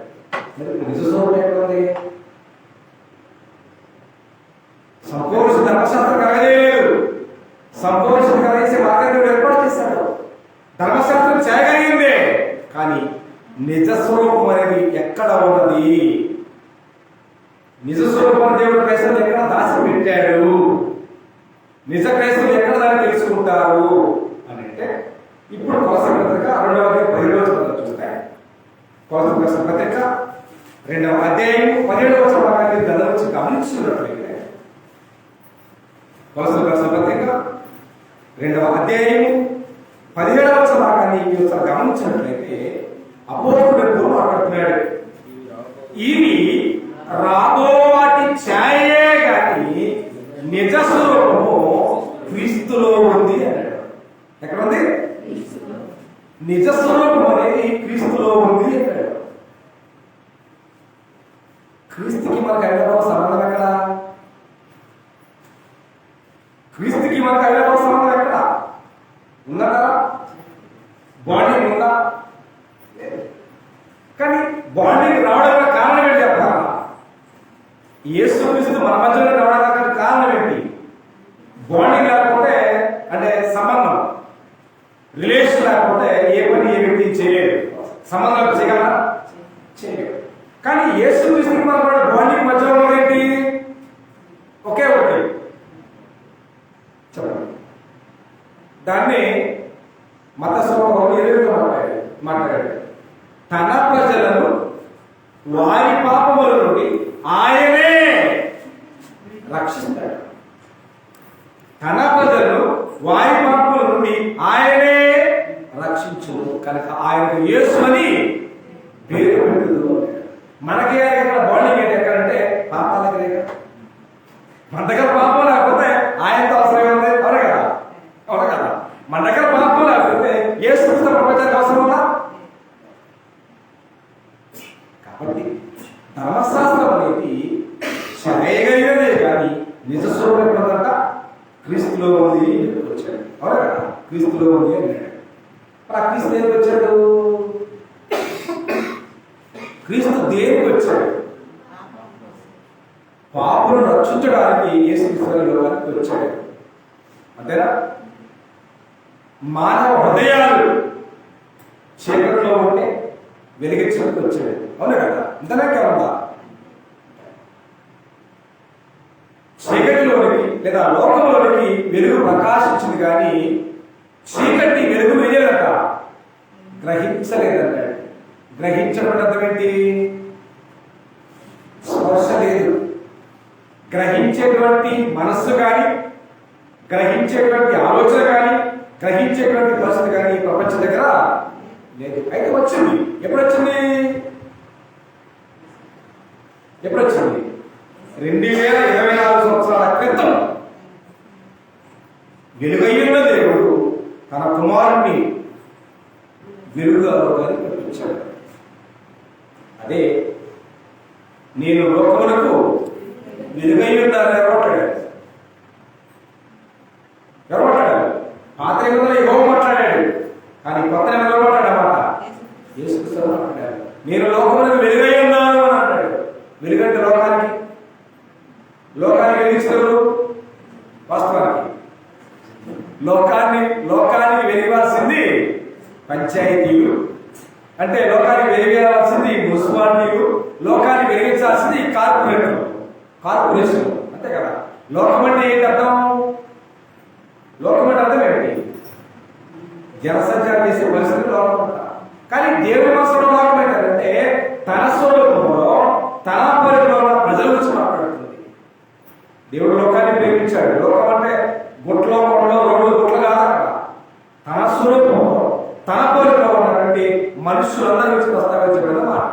నిజ స్వరూపం ఎక్కడ ఉంది? సంపూర్ణ ధర్మశాస్త్రం కలగలేదు. సంపూర్ణ కలిసే మార్గాన్ని ఏర్పాటు చేశాడు. ధర్మశాస్త్రం చేయగలిగిందే కానీ నిజ స్వరూపం అనేది ఎక్కడ ఉన్నది? నిజ స్వరూపం దేవుడు క్రైస్తవులు ఎక్కడ దాచిపెట్టాడు? నిజ క్రైస్తవులు ఎక్కడ దాన్ని తెలుసుకుంటారు అని అంటే ఇప్పుడు కొలసల పత్రిక 2వ అధ్యాయం 17వ చూస్తే, కొలసల పత్రిక 2వ అధ్యాయం 17వ భాగాన్ని గమనించి గమనించుకున్నట్లయితే, కొలసల పత్రిక 2వ అధ్యాయం 17వ భాగాన్ని ఒకసారి గమనించినట్లయితే అపోస్తలుడు మాట్లాడుతున్నాడు. ఇవి రాబోవాటి ఛాయే గాని నిజ స్వరూపము క్రీస్తులో ఉంది అన్నాడు. ఎక్కడ ఉంది? నిజ స్వరూపం అనేది క్రీస్తులో ఉంది అన్నాడు. క్రీస్తుకి మనకు అయ్యబాబు సంబంధం ఎక్కడ? క్రీస్తుకి మనకు అయ్యబాబు సంబంధం ఎక్కడ ఉందంటారా? బాండింగ్ ఉందా? కానీ బాండింగ్ రావడానికి కారణం ఏంటి అబ్బా? యేసు క్రీస్తు మన మధ్యలో రావడానికి కారణం ఏంటి? బాండింగ్ లేకపోతే, అంటే సంబంధం, రిలేషన్ లేకపోతే ఏ పని ఏ వ్యక్తి చేయలేదు. సంబంధం చేయగలరా? చేయలేదు. కానీ యేసు క్రీస్తుకి మన బాండింగ్ మధ్యలో ఏంటి? ఒకే ఒకటి చెప్పండి. దాన్ని మత స్వభావం మాట్లాడాడు. తన ప్రజలను వారి పాపముల నుండి ఆయనే రక్షిస్తాడు. తన ప్రజలను వారి పాపముల నుండి ఆయనే రక్షించు కనుక ఆయనకు యేసు అని పేరు పెట్టదు. మనకి బాండింగ్ ఏంటి ఎక్కడంటే పాపాల దగ్గర. మన దగ్గర పాపం లేకపోతే ఆయనతో అవసరం ఉంది. అవునా కదా? అవునా కదా? మన దగ్గర పాపం లేకపోతే యేసు ప్రపంచానికి అవసరం ఉందా? కాబట్టి ధర్మశాస్త్రం అనేది చేయగలిగేదే కానీ నిజ స్వరూపం ఏంటంట? క్రీస్తులో ఉంది వచ్చాడు. అవునా కదా? క్రీస్తులో ఉంది అన్నాడు. ఆ క్రీస్తు దేనికి వచ్చాడు? క్రీస్తు దేనికి వచ్చాడు? పాపులను రక్షించడానికి యేసు లోకానికి వచ్చాడు. అంతేనా? మానవ హృదయాలు చీకటిలో ఉంటే వెలిగించడానికి వచ్చాడు. అవునా కదా? ఇంతనే కాదా? చీకటిలోనికి లేదా లోకంలోనికి వెలుగు ప్రకాశించింది కానీ చీకటి వెలుగు వేయలేదట, గ్రహించలేదన్నాడు. గ్రహించడం అర్థం ఏంటి? స్పర్శ లేదు. గ్రహించేటువంటి మనస్సు కానీ, గ్రహించేటువంటి ఆలోచన కానీ, గ్రహించేటువంటి పరిస్థితి కానీ ప్రపంచం దగ్గర లేదు. అయితే వచ్చింది. ఎప్పుడొచ్చింది? 2024 సంవత్సరాల క్రితం వెలుగయ్యున్న దేవుడు తన కుమారుణ్ణి వెలుగుగా లోకానికి పంపించాడు. అదే నేను లోకములకు వెలుగయ్యున్నాను. ఎవరు మాట్లాడాడు? పాత నిబంధనలో యెహోవా మాట్లాడాడు. కానీ కొత్త నిబంధనలో మాట్లాడమాట యేసుక్రీస్తు మాట్లాడాడు. నేను లోకములకు వెలుగై ఉన్నాను అని అంటాడు. వెలుగంటే లోకానికి వెలిగిస్తారు. వాస్తవానికి లోకానికి వెలిగాల్సింది పంచాయతీలు, అంటే లోకానికి వెలిగాల్సింది మున్సిపాలిటీలు, లోకానికి వెలిగించాల్సింది కార్పొరేషన్. అంతే కదా? లోకం అంటే ఏంటి అర్థం? లోకం అంటే అర్థం ఏంటి? జనసంచారం చేసే పరిస్థితి లోకం అంట. కానీ దేవుని మనసులో లోకం ఏంటంటే తన స్వరూపంలో తన పరిధిలో ఉన్న ప్రజల గురించి మాట్లాడుతుంది. దేవుడు లోకాన్ని ప్రేమించాడు. లోకం అంటే గుట్లో కొండలో రోడ్లు గుట్లు కాదు. తన స్వరూపంలో తన పరిధిలో ఉన్నటువంటి మనుషులందరి గురించి ప్రస్తావించబడిన మాట.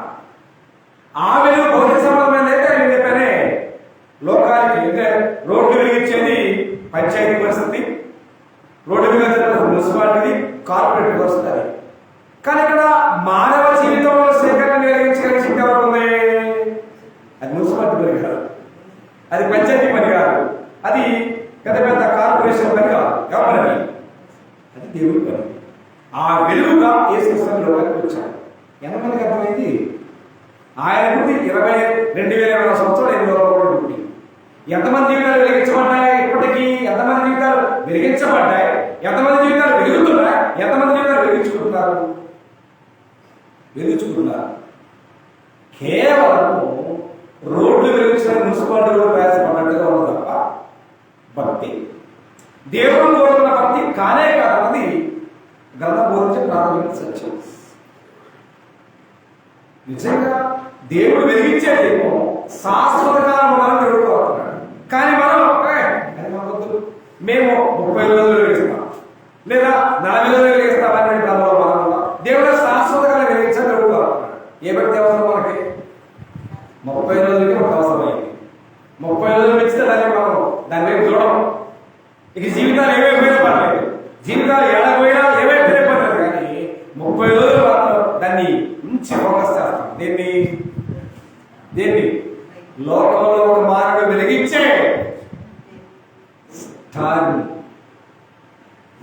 ఆ వెలుగు భౌతిక సంబంధమైన అయితే లోకానికి అంటే రోడ్డు వెలిగించేది పంచాయతీ పరిస్థితి, రోడ్డు మీద మున్సిపాలిటీ, కార్పొరేట్ పరిస్థితి అది. కానీ ఇక్కడ మానవ జీవితంలో సేకరణ వెలిగించగలిగే శక్తి ఎవరు ఉంది? అది మున్సిపాలిటీ పని కాదు, అది పంచాయతీ పని కాదు, అది పెద్ద పెద్ద కార్పొరేషన్ పని కాదు. ఎవరి పని? అది దేవుడి పని. ఆ వెలుగుగా యేసుక్రీస్తు లోకానికి వచ్చాడు. ఎంతమందికి అర్థమైంది? ఆయన పుట్టి 22,000 సంవత్సరాలు ఎన్ని లోకంలో పుట్టి ఎంతమంది జీవితాలు వెలిగించబడ్డాయి? ఇప్పటికీ ఎంతమంది జీవితాలు వెలిగించబడ్డాయి? ఎంతమంది జీవితాలు వెలుగుతున్నాయి? ఎంతమంది జీవితాలు వెలిగించుకుంటున్నారు? కేవలం రోడ్లు వెలిగించిన మున్సిపాలిటీలో ప్రయాసపడ్డట్టుగా ఉంది తప్ప భక్తి, దేవుడు కోరుకున్న భక్తి కానే కాదన్నది గ్రంథం బోధించే ప్రాథమిక సత్యం. నిజంగా దేవుడు వెలిగించేదేమో శాశ్వత కాలం ఉండాలని దేవుడు కోరుతున్నాడు. కానీ మనం మేము 30 రోజులు వెలిగిస్తాం లేదా 40 రోజులు వెలిగిస్తామని క్రమంలో మనం దేవుడు శాశ్వత కాలం వెలిగించాలని దేవుడు కోరుతున్నాడు. ఏ భక్తి అవసరం మనకి? 30 రోజులకి ఒక అవసరమైంది. 30 రోజులు ఇస్తే దాని వైపు చూడడం. ఇక జీవితాలు ఏమైపోయినా పర్లేదు, జీవితాలు ఏడపోయినా ఏమైపోయినా పర్లేదు, కానీ 30 రోజులు మాత్రం దాన్ని మంచి ఫోకస్ చేస్తాం. దేన్ని లోకంలో ఒక మానవుడు వెలిగించే స్టార్ని.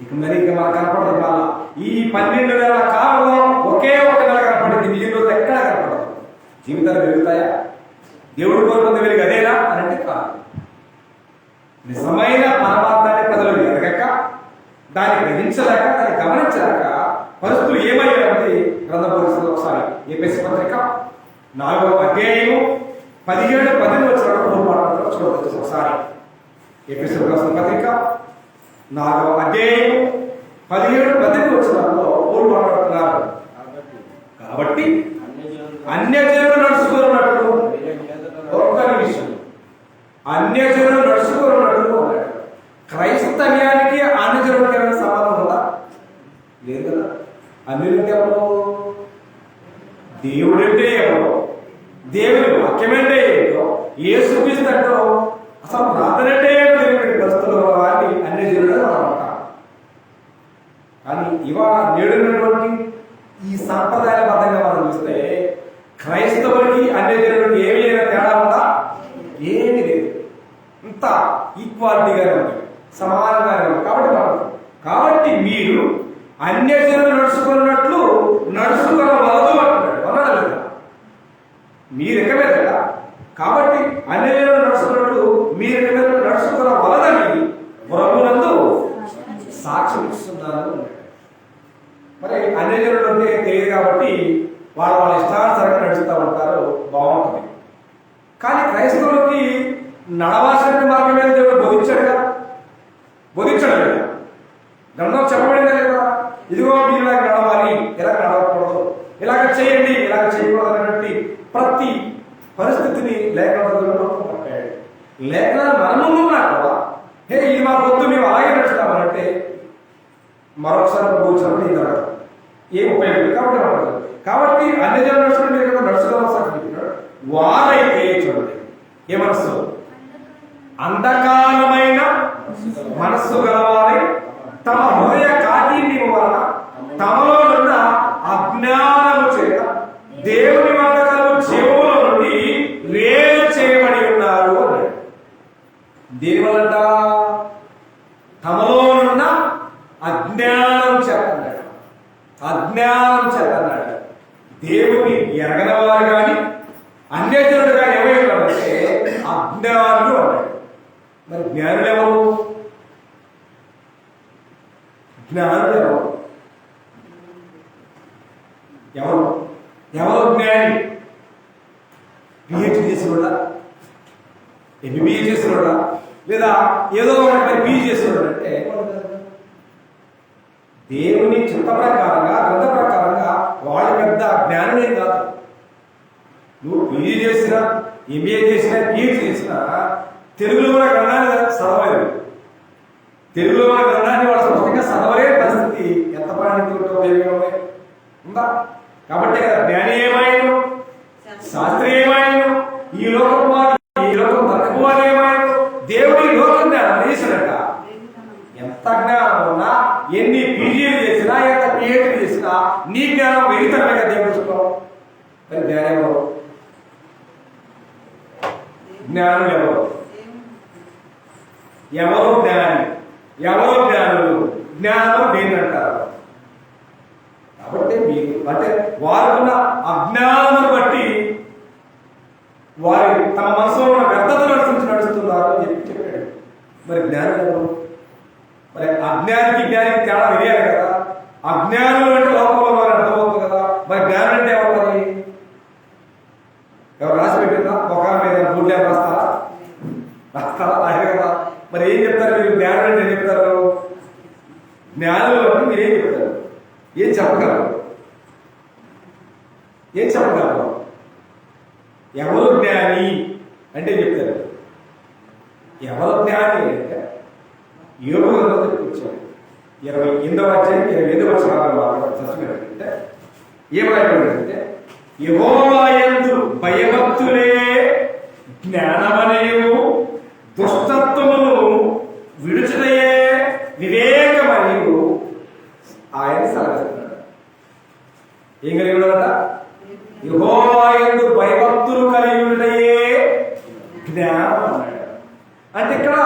ఇక మనకు కనపడదు. మళ్ళా ఈ 12 నెలల కాలంలో ఒకే ఒక నెల కనపడింది, మిగిలిన రోజులు ఎక్కడ కనపడదు. జీవితాలు వెలుగుతాయా? దేవుడు కోరుకున్న వెలుగు అదేనా అని అంటే కాదు. నిజమైన పరమాత్మాన్ని ప్రజలు ఎరగక, దాన్ని గ్రహించలేక, దాన్ని గమనించలేక పరిస్థితులు ఏమయ్యాయంటే గ్రంథ పరిస్థితులు ఒకసారి ఎఫెసీ పత్రిక 4వ అధ్యాయము 17-18 వచ్చిన చూడవచ్చు. ఒకసారి ఎఫెసీ పత్రిక 4వ అధ్యాయము 17-18 వచ్చినప్పుడు ఊరు మాట్లాడుతున్నారు. కాబట్టి అన్యజనులు నడుచుకున్నట్లు ఒక్క నిమిషం, అన్యజనులు నడుచుకున్నట్లు క్రైస్తవ్యానికి అన్యజనులకి ఏమైనా సంబంధం ఉందా? లేదు కదా. అన్యులంటే ఎవరు? దేవుడు అంటే ఎవరో, దేవుడి వాక్యం అంటే ఏంటో, యేసుక్రీస్తు అంటో, అసలు ప్రార్థన అంటే ఏమో తెలియని పరిస్థితుల్లో వారిని అన్యజనులు అనమాట. కానీ ఇవాళ నేడున్నటువంటి ఈ సాంప్రదాయబద్ధంగా మనం చూస్తే క్రైస్తవులకి అన్యజనులకి ఏమైనా తేడా ఉందా? ఏమీ లేదు. ఇంత ఈక్వాలిటీగానే ఉంది, సమానంగానే ఉంది. కాబట్టి మీరు అన్యజనులు నడుచుకున్నట్లు నడుచుకోవలదు అంటున్నాడు. లేదా మీరు ఎక్కమే కదా. కాబట్టి అన్యజనులు నడుచుకున్నట్లు మీరు ఎక్కడ నడుచుకోవలదని ప్రభునందు సాక్ష్యం ఇస్తున్నారు. మరి అన్యజనులు అంటే తెలియదు కాబట్టి వాళ్ళ ఇష్టానుసారంగా నడుస్తూ ఉంటారు, బాగుంటుంది. కానీ క్రైస్తవులకి నడవాల్సిన మార్గం మీద దేవుడు బోధించాడు కదా. గ్రంథం చెప్పబడిందా లేదా? ఇదిగో మీరు ఇలాగ నడవాలి, ఇలా నడవకూడదు, ఇలాగ చేయండి, ఇలాగ చేయకూడదు అనేటువంటి ప్రతి పరిస్థితిని లేఖనాలు పట్టాడు. లేఖనాలు మన ముందు ఉన్నారు కదా. ఇది మా పొత్తు, మేము అలాగే నడుస్తామనంటే మరొకసారి బోధించినప్పుడు ఇది నడవదు, ఏం ఉపయోగం. కాబట్టి అన్ని జనరేషన్ మీరు కదా నడుచుకోవాల్సి వారైతే చూడండి ఏ మనస్సు, అంధకారమైన మనస్సు గలవారై తమ హృదయ కాఠిన్యం వలన తమలో ఉన్న అజ్ఞానము చేత దేవుని వంటకాలు చెవుల నుండి వేరు చేయబడి ఉన్నారు అన్నాడు. దీనివల్ల తమలో ఉన్న అజ్ఞానం చేత అన్నాడు. అజ్ఞానం చేత అన్నాడు. దేవుని ఎరగని వారు కానీ అన్యజనుడు కానీ ఏమైనారంటే అజ్ఞానులు అన్నాడు. మరి జ్ఞానులు ఎవరు? జ్ఞానులు ఎవరు జ్ఞాని? పిహెచ్డి చేసినోడా, ఎంబీఏ చేసినోడా, లేదా ఏదో ఒకటి పీజీ చేసినోడా అంటే దేవుని చిత్త ప్రకారంగా గ్రంథ ప్రకారంగా వాళ్ళ పెద్ద జ్ఞానులే కాదు. నువ్వు పీజీ చేసినా, ఎంబీఏ చేసినా, పిహెచ్డి చేసినా తెలుగులో కూడా గ్రంథాన్ని చదవలేదు. తెలుగులో కూడా గ్రంథాన్ని వాళ్ళు స్పష్టంగా చదవలే పరిస్థితి ఎంత పాండితులతో ఉందా? కాబట్టి కదా జ్ఞాని ఏమాయను, శాస్త్రి ఏమాయను, ఈ లోకం తర్కవాది ఏమాయను, దేవుడి లోక చేశాడట? ఎంత జ్ఞానం ఉన్నా, ఎన్ని పీజీలు చేసినా, ఎంత పిహెచ్డీ చేసినా నీ జ్ఞానం వెళ్తామే కదా దేవుడు. మరి జ్ఞానం ఎవరు? జ్ఞానులు ఎవరు? ఎవరు జ్ఞాని? ఎవరు జ్ఞానులు? జ్ఞానం దేనంటారు? కాబట్టి మీరు అంటే వారుకున్న అజ్ఞానం బట్టి వారి తమ మనసులో ఉన్న వ్యర్థతను నడుస్తున్నారు అని చెప్పాడు. మరి జ్ఞానం ఎవరు? మరి అజ్ఞానికి జ్ఞానికి తేడా తెలియాలి కదా. అజ్ఞానులు అంటే లోకంలో వారు అర్థమవుతుంది కదా. మరి జ్ఞానం అంటే ఎవరు? మరి ఎవరు రాసి పెట్టిందా? ఒక మీద బూట్లే రాస్తారా? రాదే కదా. మరి ఏం చెప్తారు మీరు? జ్ఞానం అంటే ఏం చెప్తారు? జ్ఞానంలో అంటే మీరేం చెప్తారు? ఏం చెప్పగలరు? ఏం చెప్పగలరు? ఎవరు జ్ఞాని అంటే చెప్తారు. ఎవరు జ్ఞాని అంటే యోగ చెప్పుకొచ్చాడు. 28వ అధ్యాయం 25వ వచనాలు అంటే ఏమైపోయిందంటే, యెహోవా యందు భయభక్తులే జ్ఞానమనియు దుష్టత్వమును విడుచుటయే వివేకమనియు ఆయన సలహాడు. ఏం కలిగి ఉన్నాడట? యెహోవా యందు భయభక్తులు కలిగి ఉండయే జ్ఞానం అన్నాడు. అంటే ఇక్కడ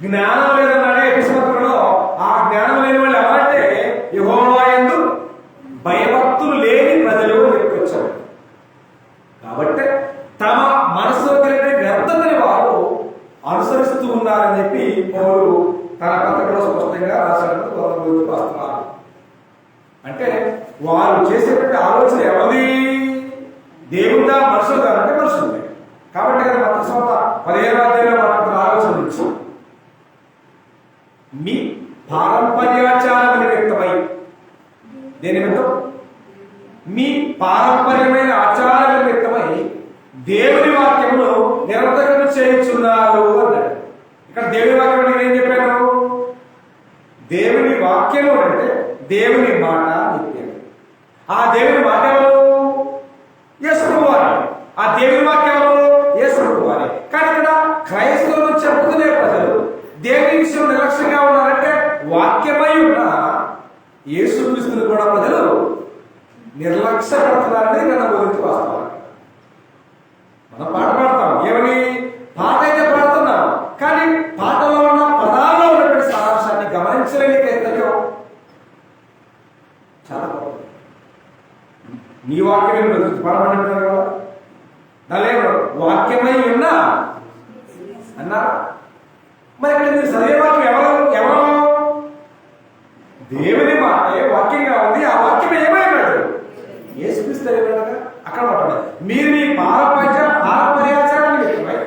జ్ఞానం లేదన్నాడే ఎపిసోడ్లో. ఆ జ్ఞానం లేని వాళ్ళు ఎవరంటే యెహోవా యందు భయభక్తులు లేని ప్రజలు చెప్పుకొచ్చారు. కాబట్టి తమ మనసులో కలిగే వ్యర్థతని వారు అనుసరిస్తూ ఉన్నారని చెప్పి పౌలు తన పత్రికలో స్పష్టంగా రాసినట్టు వస్తున్నారు. అంటే వారు చేసేటువంటి ఆలోచన ఎవరి? దేవుడా మనుషులుగా అంటే మనుషులే. కాబట్టి కదా మన సొంత 15వ అధ్యాయంలో మనకు ఆలోచన నుంచి మీ పారంపర్యాచారం నిమిత్తమై, దేని నిమిత్తం? మీ పారంపర్యమైన ఆచార నిమిత్తమై దేవుని వాక్యమును నిరంతరం చేయించున్నారు అన్నాడు. ఇక్కడ దేవుని వాక్యం నేను ఏం చెప్పాను? దేవుని వాక్యము అంటే దేవుని మాట నిత్యం. ఆ దేవుని మాట ఎవరు? యేసు ప్రభువారే. ఆ దేవుని వాక్యం ఎవరు? యేసు ప్రభువారే. కానీ ఇక్కడ క్రైస్తవులు చెప్పుకునే ప్రజలు దేవుని విషయం నిర్లక్ష్యంగా ఉన్నారంటే వాక్యమై ఉన్న యేసుక్రీస్తుని కూడా ప్రజలు నిర్లక్ష్యపడుతున్నారని మన గురించి వాస్తవం. మనం పాట పాడతాం, ఏమని పాట అయితే పాడుతున్నాం, కానీ పాటలో ఉన్న పదాల్లో ఉన్నటువంటి సారాంశాన్ని గమనించలేని కైతన్యం చాలా బాగుంది. నీ వాక్యమే పాడమంటున్నారు కదా, దానిలో వాక్యమై ఉన్నా అన్నారా? మరి ఇక్కడ మీరు చదివే వాక్యం ఎవరు? దేవుని మాటే వాక్యంగా ఉంది. ఆ వాక్యం ఏమైనాడు? యేసుక్రీస్తు అయినాడుగా. అక్కడ మాట్లాడారు, మీరు మీ పారంపర్యాచారాన్ని వ్యక్తమై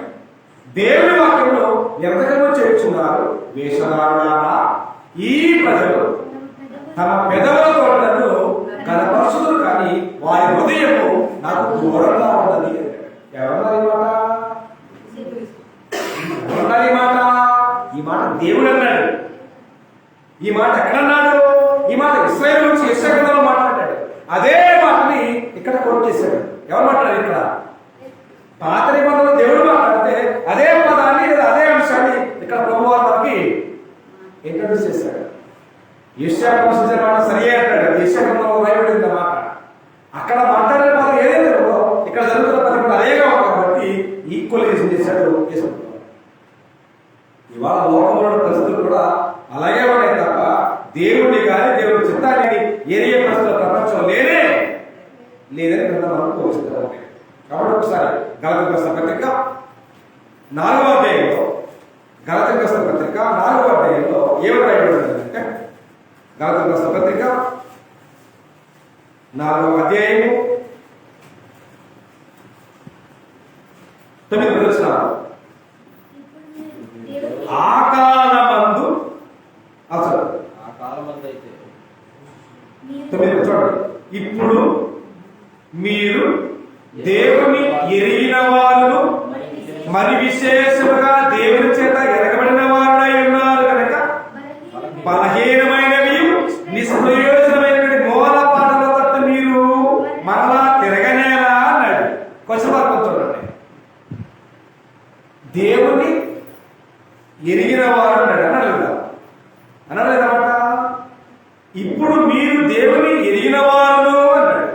దేవుని వాక్యంలో ఎంతకన్నా చేర్చున్నారు. వేషధారులారా, ఈ ప్రజలు తమ పెదవులతో నన్ను కనపరుచుదురు, కానీ వారి హృదయము నాకు దూరంగా ఉన్నది. ఎవరన్నారు ఈ మాట? ఎవరన్నారు ఈ మాట? ఈ మాట దేవుడు అన్నాడు. ఈ మాట ఎక్కడన్నాడు? ఈ మాట ఇశ్రాయేలు నుంచి యెషయా మాట్లాడాడు. అదే మాటని ఇక్కడ కోట్ చేశాడు. ఎవరు మాట్లాడారు? ఇక్కడ పాత నిబంధనలో దేవుడు మాట్లాడితే అదే పదాన్ని లేదా అదే అంశాన్ని ఇక్కడ ప్రభువారు మనకి ఇంట్రడ్యూస్ చేశాడు. యెషయా మాట సరి అంటాడు. యెషయాలో రాయబడింది మాట. అక్కడ మాట్లాడే పదం ఏదైతే ఉందో ఇక్కడ జరుగుతున్న పది కూడా అదేగా ఉంది కాబట్టి ఈక్వలైజేషన్ చేశాడు యేసు. ఇవాళ లోకంలో పరిస్థితులు కూడా అలాగే ఉన్నాయి తప్ప దేవుడిని కానీ దేవుడి చిత్తాన్ని ఏరియే పరిస్థితుల ప్రపంచం లేదని మనం పోల్చుతాం. కాబట్టి ఒకసారి గలతీయులకు రాసిన పత్రిక 4వ అధ్యాయంలో ఏమి రాయబడిందంటే, గలతీయులకు రాసిన పత్రిక 4వ అధ్యాయము 9వ వచనం, ఆ కాలమందు అసలు చూడండి, ఇప్పుడు మీరు దేవుని ఎరిగిన వారు మరి విశేషముగా దేవుని చేత ఎరగబడిన వారుడై ఉన్నారు కనుక బలహీనమైనవి నిష్ప్రయోజనమైన మూల పాటల తట్టు మీరు మరలా తిరగనేలా అన్నాడు. కొంచెం చూడండి, దేవుని ఎరిగిన వారు అన్నాడు. అన్నాడు అనలేదన్నమాట. ఇప్పుడు మీరు దేవుని ఎరిగిన వారు అన్నాడు.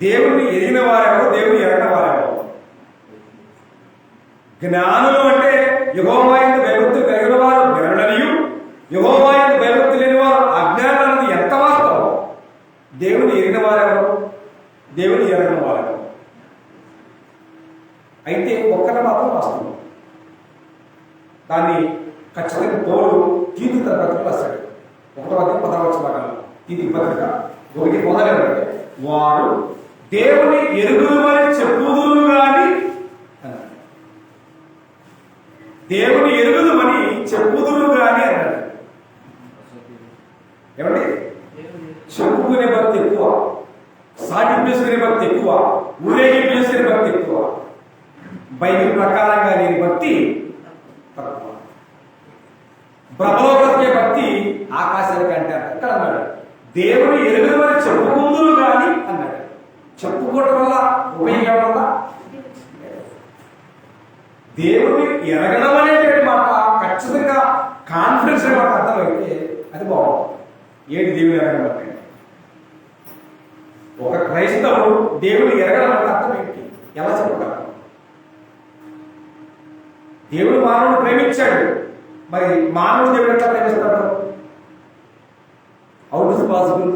దేవుని ఎరిగిన వారేమో, దేవుని ఎరగిన వారేమో. జ్ఞానులు అంటే యెహోవా యందు భయభక్తులు కలిగిన వారు జ్ఞానులనియు, యెహోవా యందు భయభక్తులు లేని వారు అజ్ఞానులు అన్నది ఎంత వాస్తవం. దేవుని ఎరిగిన వారెవరు, దేవుని ఎరగిన వారెవరు. అయితే ఒక్కటి మాత్రం వాస్తవం. దాన్ని ఖచ్చితంగా పౌలు తీతు తన పత్రికలో రాశాడు. 1:16 తీతు పత్రిక 1:11 వారు దేవుని ఎరుగుదుమని చెప్పుదురు గాని అన్నాడు. దేవుని ఎరుగుదుమని చెప్పుదురు గాని అన్నాడు. ఏమండి? చెప్పుకునే భక్తి ఎక్కువ, సాటింపేసుకునే భక్తి ఎక్కువ, ఊరేగింపేసుకునే భక్తి ఎక్కువ, బైబిల్ ప్రకారంగా లేని భక్తి తక్కువ. ప్రభలో బ్రతికే భక్తి ఆకాశానికి అంటే అక్కడ అన్నాడు. దేవుని ఎరుగుదమని చెప్పుకుందురు కానీ అన్నాడు. చెప్పుకోవడం వల్ల ఉపయోగం వల్ల దేవుని ఎరగడం అనేటువంటి మాట ఖచ్చితంగా కాన్ఫిడెన్స్ మాట అర్థమైతే అది బాగుంది. ఏంటి దేవుని ఎరగడం అంటే? ఒక క్రైస్తవుడు దేవుని ఎరగడం అంటే అర్థం ఏంటి? ఎలా చెప్పగలరు? దేవుడు మానవుడు ప్రేమించాడు. మరి మానవుడు దేవుడు ఎట్లా ప్రేమిస్తాడు? How it is possible?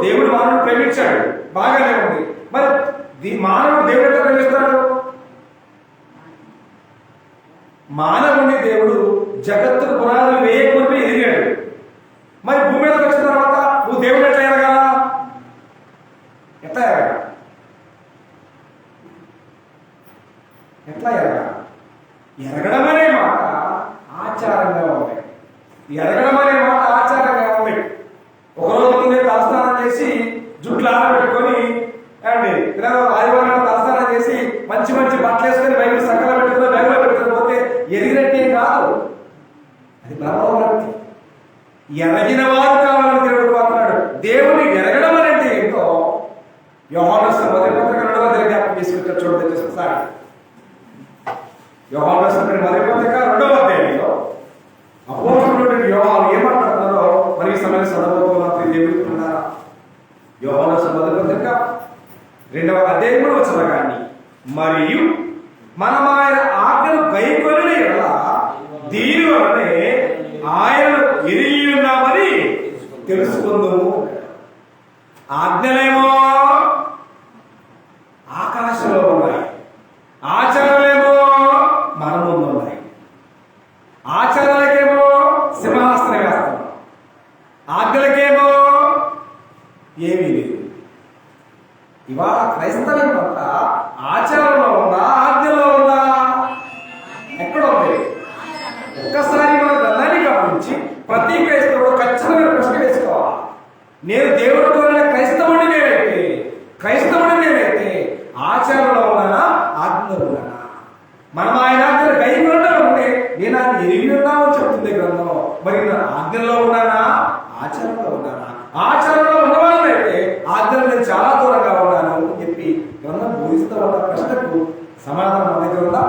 దేవుడు మానవుడు ప్రేమించాడు, బాగానే ఉంది. మరి మానవుడు దేవుడు ఎట్లా ప్రేమిస్తాడు? మానవుని దేవుడు జగత్తుకు పునాదులు వేయకుండా ఎదిగాడు. మరి భూమి మీదకి వచ్చిన తర్వాత నువ్వు దేవుడు ఎట్లా ఎరగాల? ఎట్లా ఎరగాల? ఎట్లా ఎరగాల? ఎరగడం అనే మాట ఆచారంగా ఉంది. ఎరగడం అనే మాట ఆచారంగా ఉంది. ఒకరోజు ముందే తలస్నానం చేసి జుట్లు ఆరబెట్టుకొని అండి ఆదివారం తలస్నానం చేసి మంచి మంచి బట్టలు వేసుకొని బైబిల్ సక్కగా పెట్టుకుని బైబిల్లో పెట్టుకుని పోతే ఎరిగినట్టే కాదు. అది ప్రభావభక్తి. ఎరగిన వారు కావాలని దేవుడు కోరుతున్నాడు. దేవుని ఎరగడం అనేది ఏంటో యోహాను మొదటి పత్రిక 2వ అధ్యాయం జ్ఞాపకం చేసుకుంటారు. చూడండి ఒకసారి. యోహాను మొదటి పత్రిక 2వ అధ్యాయంలో అపోస్తలుడైన యోహాను ఏమంటున్నారో మరి ఈ సమయం సందర్భంలో దేవుడికి ఉన్నారా? యోహాను మొదటి పత్రిక 2వ అధ్యాయంలో వచ్చిన కానీ మరియు మనం ఆయన ఆజ్ఞను గైకొని దీని వలనే ఆయనను ఎరిగి ఉన్నామని తెలుసుకుందాము. ఆజ్ఞలేమో ఆకాశంలో ఉన్నాయి, ఆచరణలేమో మన ముందు ఉన్నాయి. ఆచరణలకేమో సింహాసనం వేస్తాం, ఆజ్ఞలకేమో ఏమీ లేదు. ఇవాళ క్రైస్తవం అంతా ఆచరణలో ఉందా, ఆజ్ఞలో ఉందా? ఎక్కడ ఉంది? ఒక్కసారి మన గ్రంథాన్ని గమనించి ప్రతి క్రైస్తవుడు ఖచ్చితంగా ప్రశ్న వేసుకోవాలి. నేను దేవుడితో క్రైస్తవుడి నేనైతే ఆచరణలో ఉన్నానా, ఆజ్ఞలో ఉన్నానా? మనం ఆయన ఆజ్ఞలు గైకొనడంలో ఉంటే నేను ఆయన ఎరిగి ఉన్నామని చెప్తుంది గ్రంథం. మరి నా ఆజ్ఞలో ఉన్నానా, ఆచరణలో ఉన్నానా? ఆచరణలో ఉన్నవాళ్ళైతే ఆజ్ఞలు నేను చాలా దూరంగా ఉన్నాను అని చెప్పి గ్రంథం బోధిస్తూ ఉన్న ప్రశ్నకు సమాధానం మన దగ్గర ఉందా?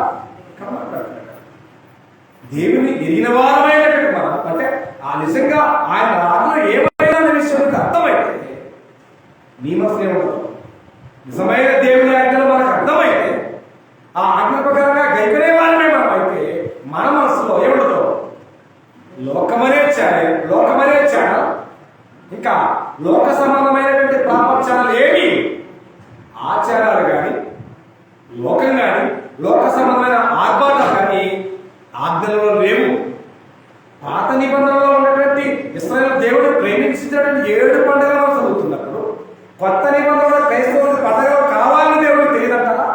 దేవుని ఎరిగిన వారమైనటువంటి మనం అంటే ఆ నిజంగా ఆయన ఆజ్ఞలు ఏమైనా విషయం అర్థమైతే నీ మనసు ఏమవుతుంది? నిజమైన దేవుని ఆజ్ఞలు మనకు అర్థమైతే ఆ ఆజ్ఞ ప్రకారంగా గైకొనే వారమే మనం అయితే మన మనసులో ఏముండదు? లోకమనే ఛానల్ ఇంకా లోక సంబంధమైనటువంటి ప్రాపంచాలు ఏమి ఆచారాలు కానీ లోకం కానీ లోక సంబంధమైన ఆర్భాటాలు కానీ ఆజ్ఞలలో లేవు. పాత నిబంధనలో ఉన్నటువంటి ఇశ్రాయేలు దేవుడు ప్రేమించినటువంటి 7 పండుగలు మనం చదువుతున్నప్పుడు కొత్త నిబంధనలో క్రైస్తవులు పండుగలు కావాలని దేవుడు తెలియదంటారా?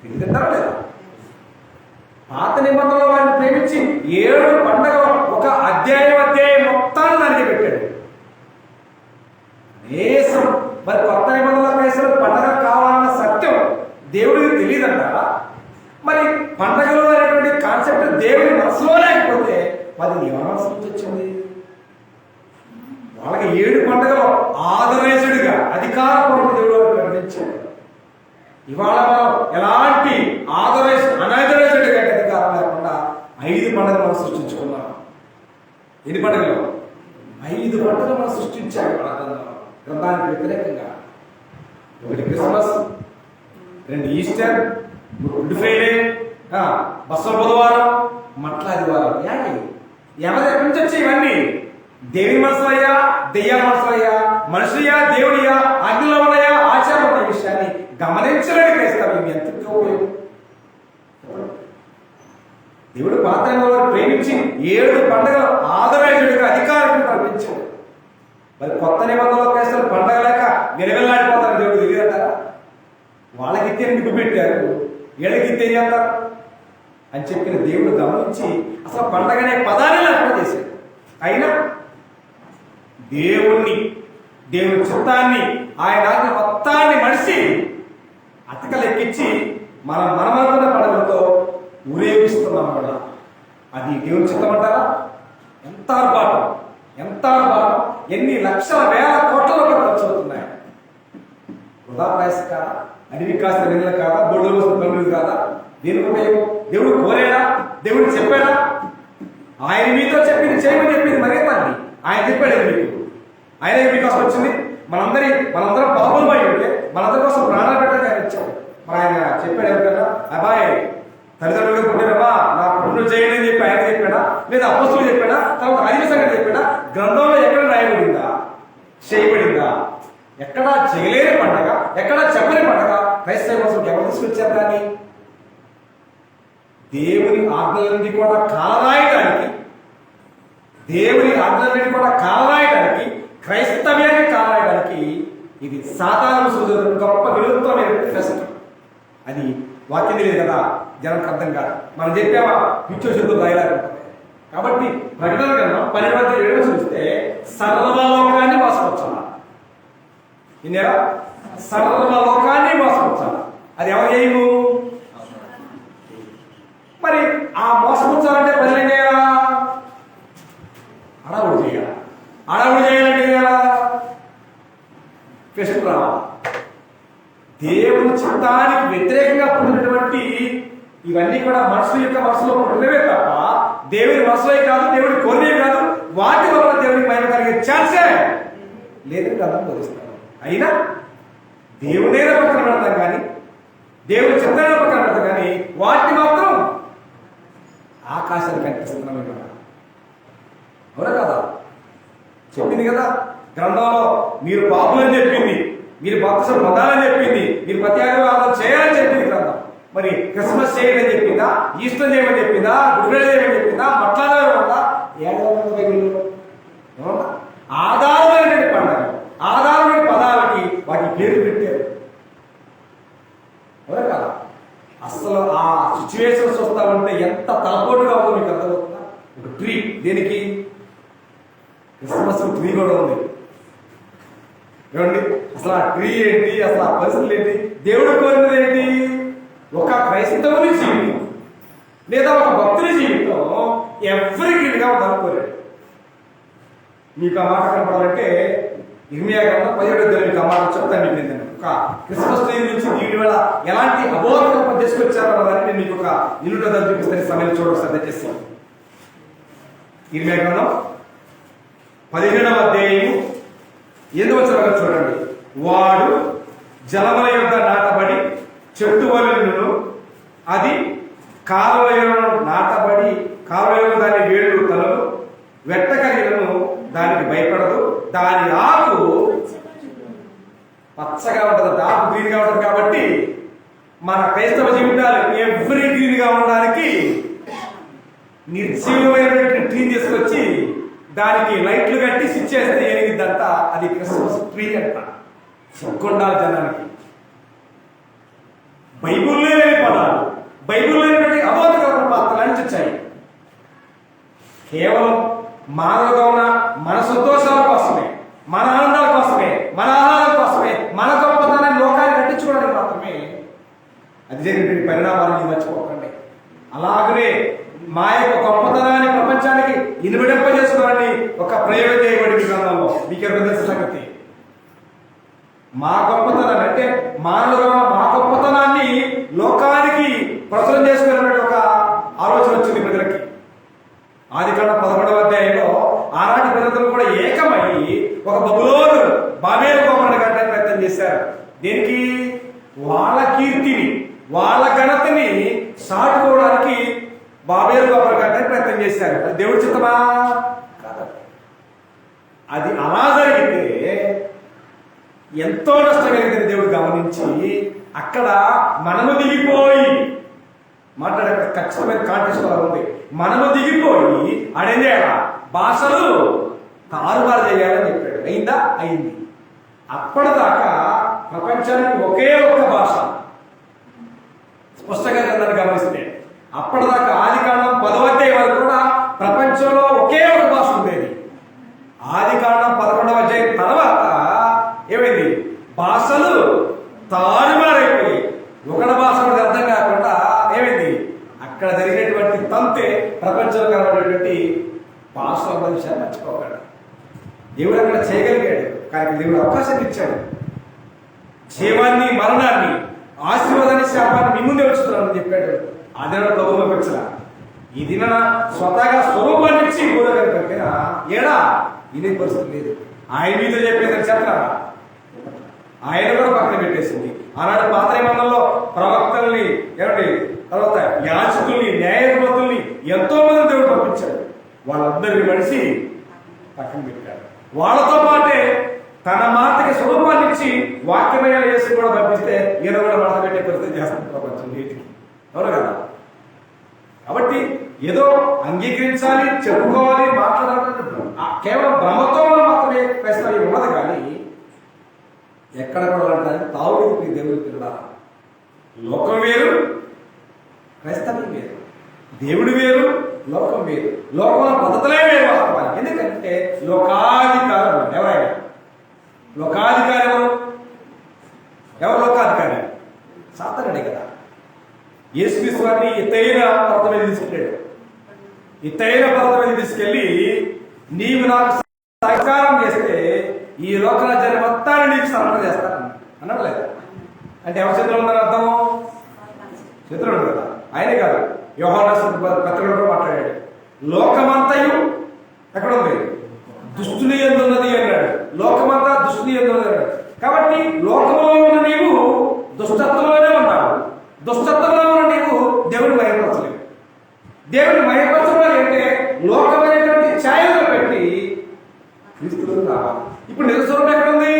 తెలియదంటారా లేదా? పాత నిబంధనలో వారిని ప్రేమించి 7 పండుగ ఒక అధ్యాయం మొత్తాన్ని దానికి పెట్టాడు. దేశం మరి కొత్త నిబంధనల క్రైస్తవులు పండుగ కావాలన్న సత్యం దేవుడికి తెలియదంటారా? మరి పండగలు అనేటువంటి కాన్సెప్ట్ దేవుడి మనసులో లేకపోతే మరి ఎవరి మనసు నుంచి వచ్చింది? వాళ్ళకి 7 పండుగలు ఆథరైజ్డ్గా అధికారపూర్వక దేవుడు ప్రకటించాడు. ఇవాళ మనం ఎలాంటి ఆథరైజ్ ఎన్ని పండుగలు? 5 పండుగలు మనం సృష్టించాడు గ్రంథానికి వ్యతిరేకంగా. ఒకటి Christmas, 2 Easter, good Friday, Baswa బుధవారం, మట్లాదివారం. ఎవరి ఎక్కడి నుంచి వచ్చాయి ఇవన్నీ? దేవుని మనసులయ్యా, దెయ్యాల మనసులయ్యా, మనుషులయ్యా, దేవుడియా, అగ్నిలో ఉన్నాయా, ఆచారం ఉన్న విషయాన్ని గమనించలేని క్రైస్తవం ఎంత ఉపయోగం? దేవుడు పాత్రలో ప్రేమించి 7 పండుగలు ఆదరాయుడిగా అధికారికంగా కల్పించాడు. మరి కొత్త నిబంధనలో క్రైస్తవులు పండగ లేక విలవిల్లాడిపోతారు. దేవుడు తెలియదంటారా? వాళ్ళకి ఎందుకు పెట్టారు, వీళ్ళకి తెలియతారు అని చెప్పిన దేవుడు గమనించి అసలు పండగ అనే పదాన్ని లేకుండా చేశాడు. అయినా దేవుణ్ణి, దేవుని చిత్తాన్ని, ఆయన మొత్తాన్ని మడిసి అతకలెక్కించి మనమనుకున్న పండుగలతో ఊరేగిస్తున్నాం కూడా. అది దేవుని చిత్తం అంటారా? ఎంత ఆర్భాటం, ఎంత ఆర్భాటం! ఎన్ని లక్షల వేల కోట్ల రూపాయలు ఖర్చు అవుతున్నాయి. వృధా ప్రయాస కాదా? అడవి కాస్త వెళ్ళ కాదా? బొడ్డు కోసం పనులు కాదా? దేనికి ఉపయోగం? దేవుడు కోరేడా? దేవుడు చెప్పాడా? ఆయన మీతో చెప్పింది చేయమని చెప్పింది మరేతాన్ని ఆయన చెప్పాడు మీకు. ఆయన మీకోసం వచ్చింది. మనందరం పాపం పడి ఉంటే మనందరి కోసం ప్రాణాలు పెట్టడానికి ఆయన ఇచ్చాడు. మరి ఆయన చెప్పాడు ఎవరికన్నా, అబ్బాయి తల్లిదండ్రులు పుట్టినమ్మా నా పుట్టిన చేయండి అని చెప్పి ఆయన చెప్పాడా? లేదా అపోస్తులు చెప్పాడా? తర్వాత ఆదిమ సంగతి చెప్పాడా? గ్రంథంలో ఎక్కడ రాయబడిందా? చేయబడిందా? ఎక్కడా చేయలేని పండగ, ఎక్కడా చెప్పని పండగ క్రైస్తవ కోసం ఎవరు తీసుకొచ్చారు? దాన్ని దేవుని ఆజ్ఞలన్నీ కూడా కాలరాయడానికి, దేవుని ఆజ్ఞలన్నీ కూడా కాలరాయడానికి, క్రైస్తవ్యాన్ని కాలరాయడానికి ఇది సాధారణ సూచన, గొప్ప విరుద్ధమైన ఫెస్ట్. అది వాక్యం తెలియదు కదా, జనానికి అర్థం కాదు. మనం చెప్పామా పిచ్చోషులు రాయలేకపోతే. కాబట్టి ప్రకటన కన్నా 12:7 చూస్తే సర్వలోకాన్ని మోసపరచాల. విన్నారా? సర్వలోకాన్ని మోసపరచాల. అది ఎవరు చేయము? మరి ఆ మోసపుచ్చాలంటే ప్రజలు ఏం చేయాలా? అడవుడు చేయాలి. అడవుడు చేయాలంటే చేయాలా? ఫెస్ట్ రావాలి. దేవుని చిత్తానికి వ్యతిరేకంగా పుట్టినటువంటి ఇవన్నీ కూడా మనుషుల యొక్క మనసులో పుట్టినవే తప్ప దేవుని మనసులో కాదు, దేవుని కోరినే కాదు. వాటి వల్ల దేవునికి మహిమ కలిగే ఛాన్సే లేదని అర్థం బోధిస్తారు. అయినా దేవుడైనా పక్కన పెడతాం కానీ, దేవుని చిత్తాన్ని పక్కన పెడతాం కానీ, వాటిని మాత్రం ఆకాశాన్ని కనిపిస్తున్నాం. అవునా కదా? చెప్పింది కదా గ్రంథంలో, మీరు పాపులని చెప్పింది, మీరు బాప్తిసం పొందాలని చెప్పింది, మీరు ప్రత్యేకవాదం చేయాలని చెప్పింది గ్రంథం. మరి క్రిస్మస్ చేయమని చెప్పిందా? ఈస్టర్ చేయమని చెప్పిందా? గుడ్ ఫ్రైడే చేయమని చెప్పిందా? మట్లాడేదా? ఆధారమైన పండుగ, ఆధారమైన పదాలకి వాటి పేరు పెట్టారు. అవునా కదా? అసలు ఆ సిచ్యువేషన్స్ వస్తా ఉంటే ఎంత తలపోటుగా ఉందో మీకు అర్థమవుతుందా? ఒక ట్రీ, దేనికి? క్రిస్మస్ ట్రీ కూడా ఉంది. ఏమండి అసలు ఆ ట్రీ ఏంటి? అసలు ఆ పరిస్థితులు ఏంటి? దేవుడు కోరినది ఏంటి? ఒక క్రైస్తవుని జీవితం లేదా ఒక భక్తుని జీవితం ఎవ్రీగా ఉండాలని కోరాడు. మీకు ఆ మాట కనపడాలంటే ఇర్మియా గ్రంథం 17 మీకు ఆ మాట చెప్తాను. మీకు ఏంటంటే ఒక క్రిస్మస్ ట్రీ నుంచి దీని వల్ల ఎలాంటి అబోధకల్పన తీసుకొచ్చారో అన్నదాన్ని నేను మీకు ఒక నిలుట చూపిస్తాను. సమయం చూడవచ్చు దయచేసి. ఇర్మియా గ్రంథం 17వ అధ్యాయం 8వ వచనం చూడండి. వాడు జలముల యొద్ద నాటబడి చెట్టు వలెను, అది కాలువలో నాటబడి కాలువలో దాని వేళ్ళు తలలు వెట్టకలిగను, దానికి భయపడదు, దాని ఆకు పచ్చగా ఉంటుంది, ఆకు గ్రీన్ గా ఉంటుంది. కాబట్టి మన క్రైస్తవ జీవితాలు ఎవ్రీ గ్రీన్ గా ఉండడానికి నిర్జీవమైనటువంటి ట్రీ తీసుకొచ్చి దానికి లైట్లు కట్టి స్విచ్ చేస్తే ఏనిగిద్దంట. అది క్రిస్మస్ ట్రీ అంట. సిగ్గుండాలి జనానికి. బైబుల్లో లేని పదాలు, బైబుల్లో అబోధకరమైన పాత్రలు నుంచి వచ్చాయి. కేవలం మానవుగా ఉన్న మన సంతోషాల కోసమే, మన ఆనందాల కోసమే, మన ఆహారం కోసమే, మన గొప్పతనాన్ని లోకాన్ని కట్టించుకోవడానికి మాత్రమే అది జరిగినటువంటి పరిణామాలను మర్చిపోకండి. అలాగనే మా యొక్క గొప్పతనాన్ని ప్రపంచానికి ఇనుబడింపజేసుకోవాలని ఒక ప్రయోగం చేయబడింది గ్రంథంలో. మీకు ఎవరు తెలిసిన సంగతి? మా గొప్పతనాన్ని అంటే మానవులుగా మా గొప్పతనాన్ని లోకానికి ప్రచురం చేసుకునే ఒక ఆలోచన వచ్చింది ప్రజలకి. ఆదికాండం 11వ అధ్యాయంలో ఒక బబులోను బాబేలు గోపురాన్ని కట్టడానికి ప్రయత్నం చేశారు. దేనికి? వాళ్ళ కీర్తిని, వాళ్ళ ఘనతని సాటుకోవడానికి బాబేలు గోపురం కట్టడానికి ప్రయత్నం చేశారు. అది దేవుడి చిత్తమా? కాదు. అది అలా జరిగితే ఎంతో నష్టం కలిగింది. దేవుడు గమనించి అక్కడ మనము దిగిపోయి మాట్లాడే ఖచ్చితమైన కాంటెక్స్ట్ అలా ఉంది. మనము దిగిపోయి ఆడేం చేయాలా? భాషలు తారుమారు చేయాలని చెప్పాడు. అయిందా? అయింది. అప్పటిదాకా ప్రపంచానికి ఒకే ఒక్క భాష. స్పష్టంగా దాన్ని గమనిస్తే అప్పటిదాకా ఆదికాండం 10వ అధ్యాయం వరకు కూడా ప్రపంచంలో ఒకే ఒక భాష ఉండేది. ఆదికాండం 11వ అధ్యాయం తర్వాత ఏమైంది? భాషలు తారుమారైపోయి ఒకటి భాష కూడా అర్థం కాకుండా ఏమైంది? అక్కడ జరిగినటువంటి తంతే ప్రపంచంలో కనబడేటువంటి భాషల విషయాన్ని మర్చిపోగలడు. దేవుడు అక్కడ చేయగలిగాడు, కానీ దేవుడు అవకాశం ఇచ్చాడు. జీవాన్ని, మరణాన్ని, ఆశీర్వాదాన్ని, శాపాన్ని మీ ముందే వచ్చుతున్నానని చెప్పాడు. అదే ప్రభుత్వం వచ్చా ఈ దిన స్వతహాగా స్వరూపాన్ని ఇచ్చి బోధగలిగిన ఏడా ఇదే పరిస్థితి లేదు. ఆయన మీద చెప్పేదని చెప్తారా? ఆయన కూడా పక్కన పెట్టేసింది. ఆనాడు పాత నిబంధనలో ప్రవక్తల్ని, ఏమండి, తర్వాత యాజకుల్ని, న్యాయమూర్తుల్ని ఎంతో మంది దేవుడు పంపించాడు. వాళ్ళందరినీ మనిషి పక్కన పెట్టాడు. వాళ్ళతో పాటే తన మాటకి స్వరూపాన్ని ఇచ్చి వాక్యమైన చేసి కూడా పంపిస్తే ఈయన కూడా మాట పెట్టే పరిస్థితి చేస్తాం ప్రపంచం నీటికి. అవును కదా? కాబట్టి ఏదో అంగీకరించాలి, చెప్పుకోవాలి, మాట్లాడాలి కేవలం భ్రమతో మాత్రమే క్రైస్తవ్యం ఉన్నది. కానీ ఎక్కడ కూడా తావుడికి దేవుడి పిల్ల. లోకం వేరు, క్రైస్తవ్యం వేరు. దేవుడు వేరు, లోకం వేరు. లోకంలో పద్ధతులే వేరు వాస్తవానికి. ఎందుకంటే లోకాధికారం ఎవరైనా లోకాధికారి ఎవరు లోకాధికారి? సాతానుడే కదా. యేసుక్రీస్తు వారిని ఎత్తైన పర్వతం మీద తీసుకెళ్ళాడు. ఎత్తైన పర్వతం మీద తీసుకెళ్ళి నీవు నాకు సహకారం చేస్తే ఈ లోకరాజ్యాన్ని మొత్తాన్ని నీకు సమరణ చేస్తాను అన్నాడు. లేదా అంటే ఎవరి చేతిలో ఉందని అర్థం? చేతిలో ఉంది కదా. ఆయనే కాదు, యోహాను పత్రికలో మాట్లాడాడు. లోకమంతయు ఎక్కడ ఉంది? దుష్టుని యందు ఉన్నది అన్నాడు. లోకమంతా దుష్టుని యందు ఉన్నది అన్నాడు. కాబట్టి లోకంలో ఉన్న నీవు దుష్టత్వంలోనే ఉన్నావు. దుష్టత్వంలో ఉన్న నీవు దేవుడిని మహిమపరచలేవు. దేవుడిని మహిమపరచడం అంటే లోకమైనటువంటి ఛాయలో పెట్టి క్రీస్తులో రావాలి. ఇప్పుడు నిజస్వరూపం ఎక్కడ ఉంది?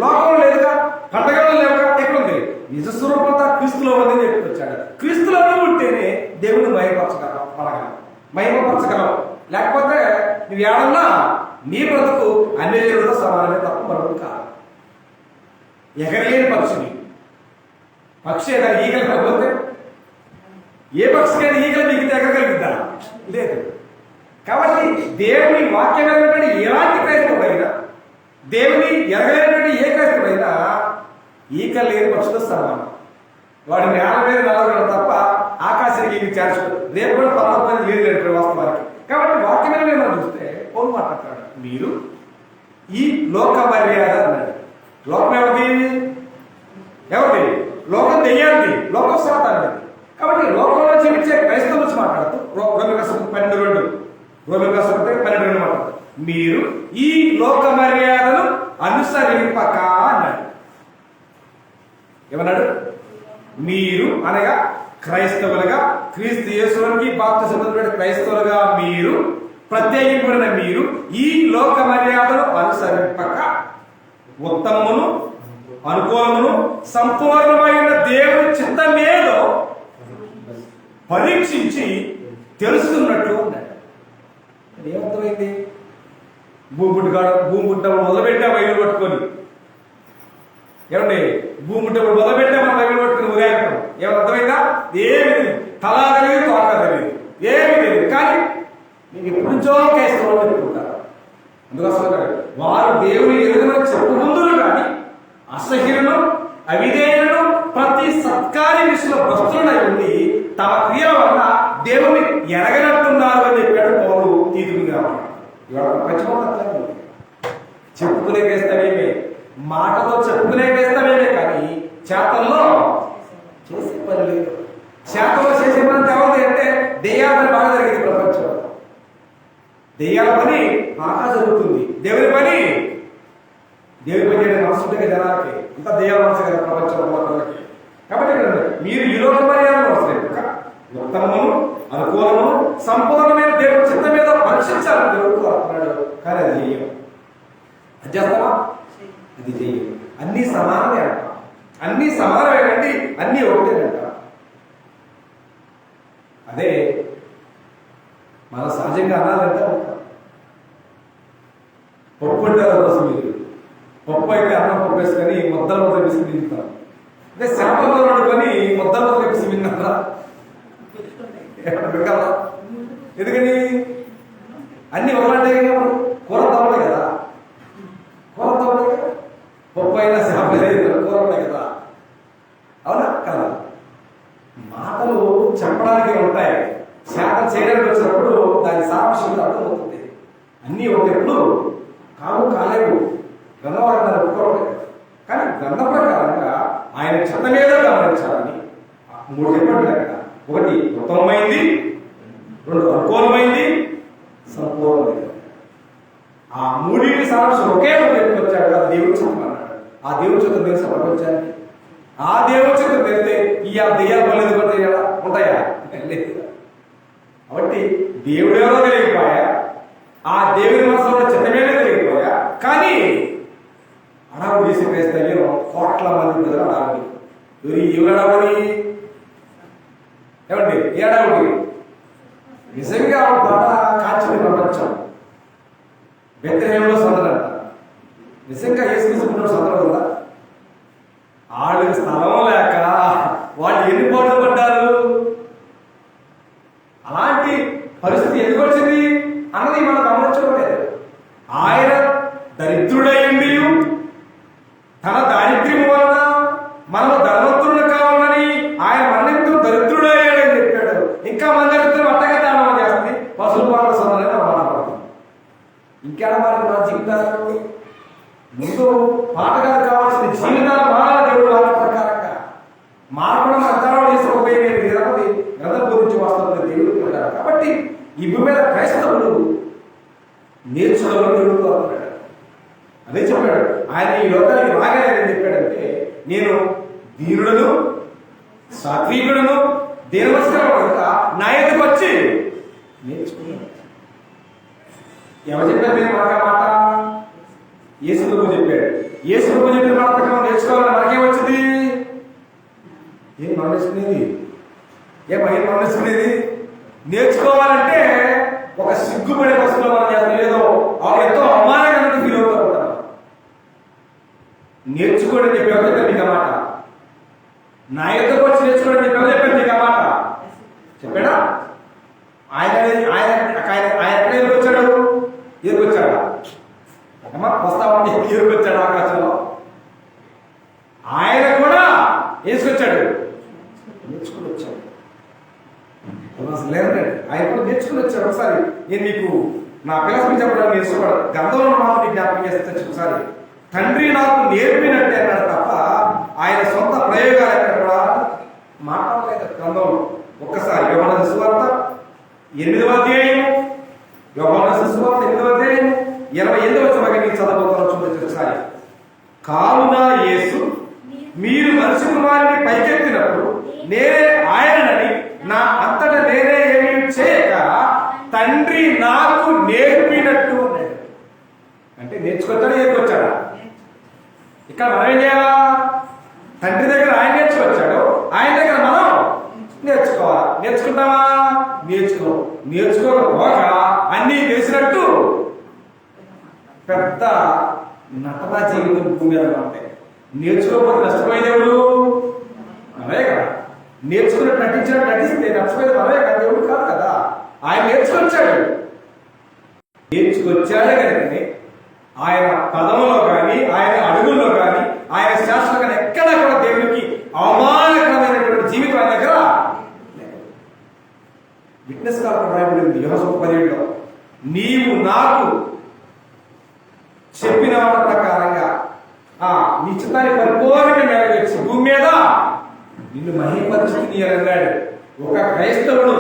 లోకంలో లేదుగా, పండగలో లేవుగా. ఎక్కడ ఉంది? నిజస్వరూపం అంతా క్రీస్తులో ఉందని చెప్పుకొచ్చాడు. క్రీస్తులో ఉంటేనే దేవుడిని మహిమపరచగలవు. లేకపోతే నువ్వు ఏడన్నా నీ బ్రతుకు అన్ని దేవుడితో సమానమే తప్ప మరొకటి కాదు. ఎగరలేని పక్షి ఏదైనా ఈగలు కాకపోతే ఏ పక్షికైనా ఈగలు మీకు ఎగరగలుగుతా? లేదు. కాబట్టి దేవుని వాక్యం ఎరగటువంటి ఎలాంటి క్రైస్తవుడైనా, దేవుని ఎరగలేనటువంటి ఏ క్రైస్తవుడైనా ఈకలు లేని పక్షులు సమానం. వాడి నేల మీద నలగడం తప్ప ఆకాశానికి ఈగ చేర్చుకోడు. రేపు కూడా 19 వేలు లేడు వాస్తవానికి. కాబట్టి వాక్యం మీద మనం చూస్తే పౌలు మాట్లాడతాడు, మీరు ఈ లోక మర్యాద అన్నాడు. లోకం ఎవరిది? లోకం దెయ్యాన్ని, లోకం సాతాన్ని. కాబట్టి లోకంలో జీవించే క్రైస్తవుల నుంచి మాట్లాడుతూ రోమిలకు రాసిన 12 మాట్లాడుతూ మీరు ఈ లోక మర్యాదను అనుసరింపక అన్నాడు. ఏమన్నాడు? మీరు అనగా క్రైస్తవులుగా, క్రీస్తు యేసునికి బాప్తిసమున క్రైస్తవులుగా మీరు, ప్రత్యేకింపబడిన మీరు ఈ లోక మర్యాదను అనుసరింపక ఉత్తమమును, అనుకూలమును, సంపూర్ణమైన దేవుని చిత్తమేదో పరీక్షించి తెలుసుకున్నట్టు అన్నాడు. ఏమర్థమైంది? భూమి పుట్టినప్పుడు మొదలుపెట్టా బైబిల్ పట్టుకొని, ఏమండి భూమి పుట్టినప్పుడు మొదలుపెట్టా మనం బైబిల్ పట్టుకుని ఉదయం ఏమన్నా అర్థమైందా? ఏమి తలా తెలియదు, తోక తెలియదు, ఏమి తెలియదు. కానీ నీకు ఎప్పటి నుంచో కేసుకోవాలని చెప్పుకుంటారు. అందుకోసం వారు దేవుని ఎదుగుమని చెప్పుకుందరు కానీ అసహ్యులను, అవిధేయులను, ప్రతి సత్కార్య విషయంలో భ్రష్టులై ఉండి తమ క్రియల వల్ల దేవుని ఎరగనట్టున్నారు అని చెప్పాడు పౌలు తీతుగా. ఇవాళ ప్రపంచం చెప్పుకునే వేస్తామేమే, మాటతో చెప్పుకునే వేస్తామేమే, కానీ చేతల్లో చేసే పని లేదు. చేతల్లో చేసే పని ఎవరిది అంటే దెయ్యాల పని బాగా జరిగింది ప్రపంచంలో. దెయ్యాల పని బాగా జరుగుతుంది, దేవుని పని దేవుడి పని చేయడం మనసు ఉంటే జనాలకి అంత దెయ్యాల మనసు కదా ప్రపంచంలో వాళ్ళకి. కాబట్టి ఇక్కడ మీరు ఈ లోక మర్యాదను అవసరం ఉత్తమము అనుకూలము సంపూర్ణమైన దేవుడి చిత్తం మీద పరీక్షించాలని దేవుడు కోరుతున్నాడు. కానీ అది చెయ్యం. అది చేస్తామా? అది చెయ్యం. అన్ని సమానమే అంట. అన్ని సమానమేనండి, అన్ని ఒకటేనంట. అదే మన సహజంగా అనాలంటే పప్పు అంటారు కోసం మీరు పప్పు అయితే అన్నం పప్పు వేసుకొని ముద్దల ముద్ద వేసి తింటారు. అదే శాపంలో వండుకొని ముద్దల ముద్ద వేసి విన్నారా? ఎందుకని అన్ని ఒకలాంటే కూర తవ్వలే కదా, కూర తవ్వలే కదా, పప్పు అయినా శాప కూర ఉన్నాయి కదా, అవునా కదా? మాటలు చెప్పడానికి ఉంటాయి, శాతం చేయడానికి వచ్చినప్పుడు దాని సారాంశం అర్థమవుతుంది. అన్నీ ఒకటెప్పుడు కాలేవు. గ్రంథవారంగా ఒప్పుకోవట్లేదు. కానీ గ్రంథ ప్రకారంగా ఆయన చెత్త మీద గమనించాలని 3 చెప్పండి కదా. 1 ఉత్తమమైంది, 2 అనుకూలమైంది, సంపూర్ణమైంది. ఆ 3 సారాంశం ఒకే వచ్చాడు కదా. దేవుడు చెప్పమన్నాడు. ఆ దేవుడు చెత్త తెలుసా ప్రపంచానికి? ఆ దేవుడు చెత్త తెలిస్తే ఈ దెయ్యాలు పనులు ఎందుకు ఉంటాయా? లేదు. కాబట్టి దేవుడు ఎవరో తెలియకపోయా, ఆ దేవుని మనసులో చిత్తమేనే తెలియకపోయా. కానీ అడావుడు చేసి క్రైస్తవ్యం కోట్ల మంది ప్రజలు అడావుడి. ఎవరు అడావుడి? ఏమండి ఏ అడావుడి? నిజంగా బాగా కాల్చిన ప్రపంచం. బెత్లెహేములో సందడంట. నిజంగా యేసుక్రీస్తు సందడం ఉందా? వాళ్ళకి స్థలం లేక వాళ్ళు ఎన్ని పోటీ పడ్డారు. అలాంటి పరిస్థితి ఎందుకు వచ్చింది అన్నది మనం గమనించుకోలేదు. ఆయన దరిద్రుడైంది తన దారిద్ర్యం వలన మనము ధనవంతులు కావాలని ఆయన మరణించు దరిద్రుడయ్యాడని చెప్పాడు. ఇంకా మన దరిద్రం అట్టగా దానం చేస్తుంది. పశువుల పాటల సొందని బాధపడుతుంది. ఇంకేడ మరి మన జీవితాలు ముందు పాటగారు కావాల్సిన జీవితాలు మారాలి. దేవుడు వాళ్ళ ప్రకారంగా మార్పడం అంతరాలు చేసుకోబోయేది లేదన్నది గ్రంథం గురించి వాస్తవం దేవుడికి ఉంటారు. కాబట్టి ఈ భూమి మీద క్రైస్తవులు నేర్చుకోవాలని దేవుడు కోరుతున్నాడు. అదే చెప్పాడు. ఆయన ఈ లోకానికి రాగానే చెప్పాడంటే నేను దీనుడను సాత్వికుడును దేవస్థానం నా ఎదుకు వచ్చి నేర్చుకున్నాను. ఎవరు చెప్పారు మీరు మనకా మాట? యేసు ప్రభు చెప్పాడు. యేసు ప్రభు చెప్పిన మాట ప్రకారం నేర్చుకోవాలని మనకేం వచ్చింది? ఏం మరణించుకునేది? ఏం మరణించుకునేది? నేర్చుకోవాలంటే ఒక సిగ్గుపడే వస్తువులో మనం చేస్తాం. ఏదో ఎంతో అవమానంగా ఫీల్ అవుతూ ఉంటాం. నేర్చుకోండి చెప్పి ఎవరు చెప్పారు మీకు మాట? నా ఎదుకు వచ్చి నేర్చుకోండి చెప్పి ఎవరు చెప్పారు మీకు మాట? చెప్పాడా? ఆయన ఎక్కడ ఎదురుకొచ్చాడు? ఎదురుకొచ్చాడా? అమ్మా వస్తామండి ఎదురుకొచ్చాడు ఆకాశంలో. ఆయన కూడా వేసుకొచ్చాడు, నేర్చుకుని వచ్చాడు. అసలు లేదండి ఆయన కూడా నేర్చుకుని వచ్చాడు. ఒకసారి నేను మీకు నా పిల్లలకి చెప్పడం నేర్చుకోవడం గంధంలో మాత్రం జ్ఞాపకం చేస్తే ఒకసారి తండ్రి నాకు నేర్పినట్టే అన్నాడు తప్ప ఆయన సొంత ప్రయోగాలు ఎక్కడ కూడా మాట్లాడలేదు గ్రంథంలో. ఒక్కసారి యోహాను సువార్త 8వ అధ్యాయం, యోహాను సువార్త 8వ అధ్యాయం 28వ వచనం చదవబోతున్నా చూడండి ఒకసారి. కావున యేసు మీరు మనిషి కుమారుని పైకెత్తినప్పుడు నేనే ఆయనని నా అంతట నేనే ఏమీ చేయక తండ్రి నాకు నేర్పినట్టు అన్నాడు. అంటే నేర్చుకొచ్చాడా నేర్చుకొచ్చాడా? ఇక్కడ మనం ఏం చేయాలా? తండ్రి దగ్గర ఆయన నేర్చుకొచ్చాడు, ఆయన దగ్గర మనం నేర్చుకోవాలా. నేర్చుకుంటామా? నేర్చుకోకపోగా అన్నీ తెలిసినట్టు పెద్ద నటనా జీవితం భూమి మీద ఉంటాయి. నేర్చుకోకపోతే నష్టపోయేది ఎవరు? మనమే కదా. నేర్చుకున్నట్టు నటిస్తే నష్టపోయేది మనమే కదా, దేవుడు కాదు కదా. ఆయన నేర్చుకొచ్చాడే కనుకనే ఆయన పదములో కానీ ఆయన అడుగుల్లో కానీ ఆయన శాస్త్రంలో కానీ ఎక్కడా కూడా దేవునికి అవమానకరమైనటువంటి జీవితం ఆయన దగ్గర విట్నెస్ కార్డు రాయబడింది. యోహాను 17లో నీవు నాకు చెప్పిన వాటి ప్రకారంగా నీ చిత్తాన్ని పరిపూర్ణంగా నెరవేర్చి భూమి మీద నిన్ను మహిమపరిచి అన్నాడు. ఒక క్రైస్తవుడు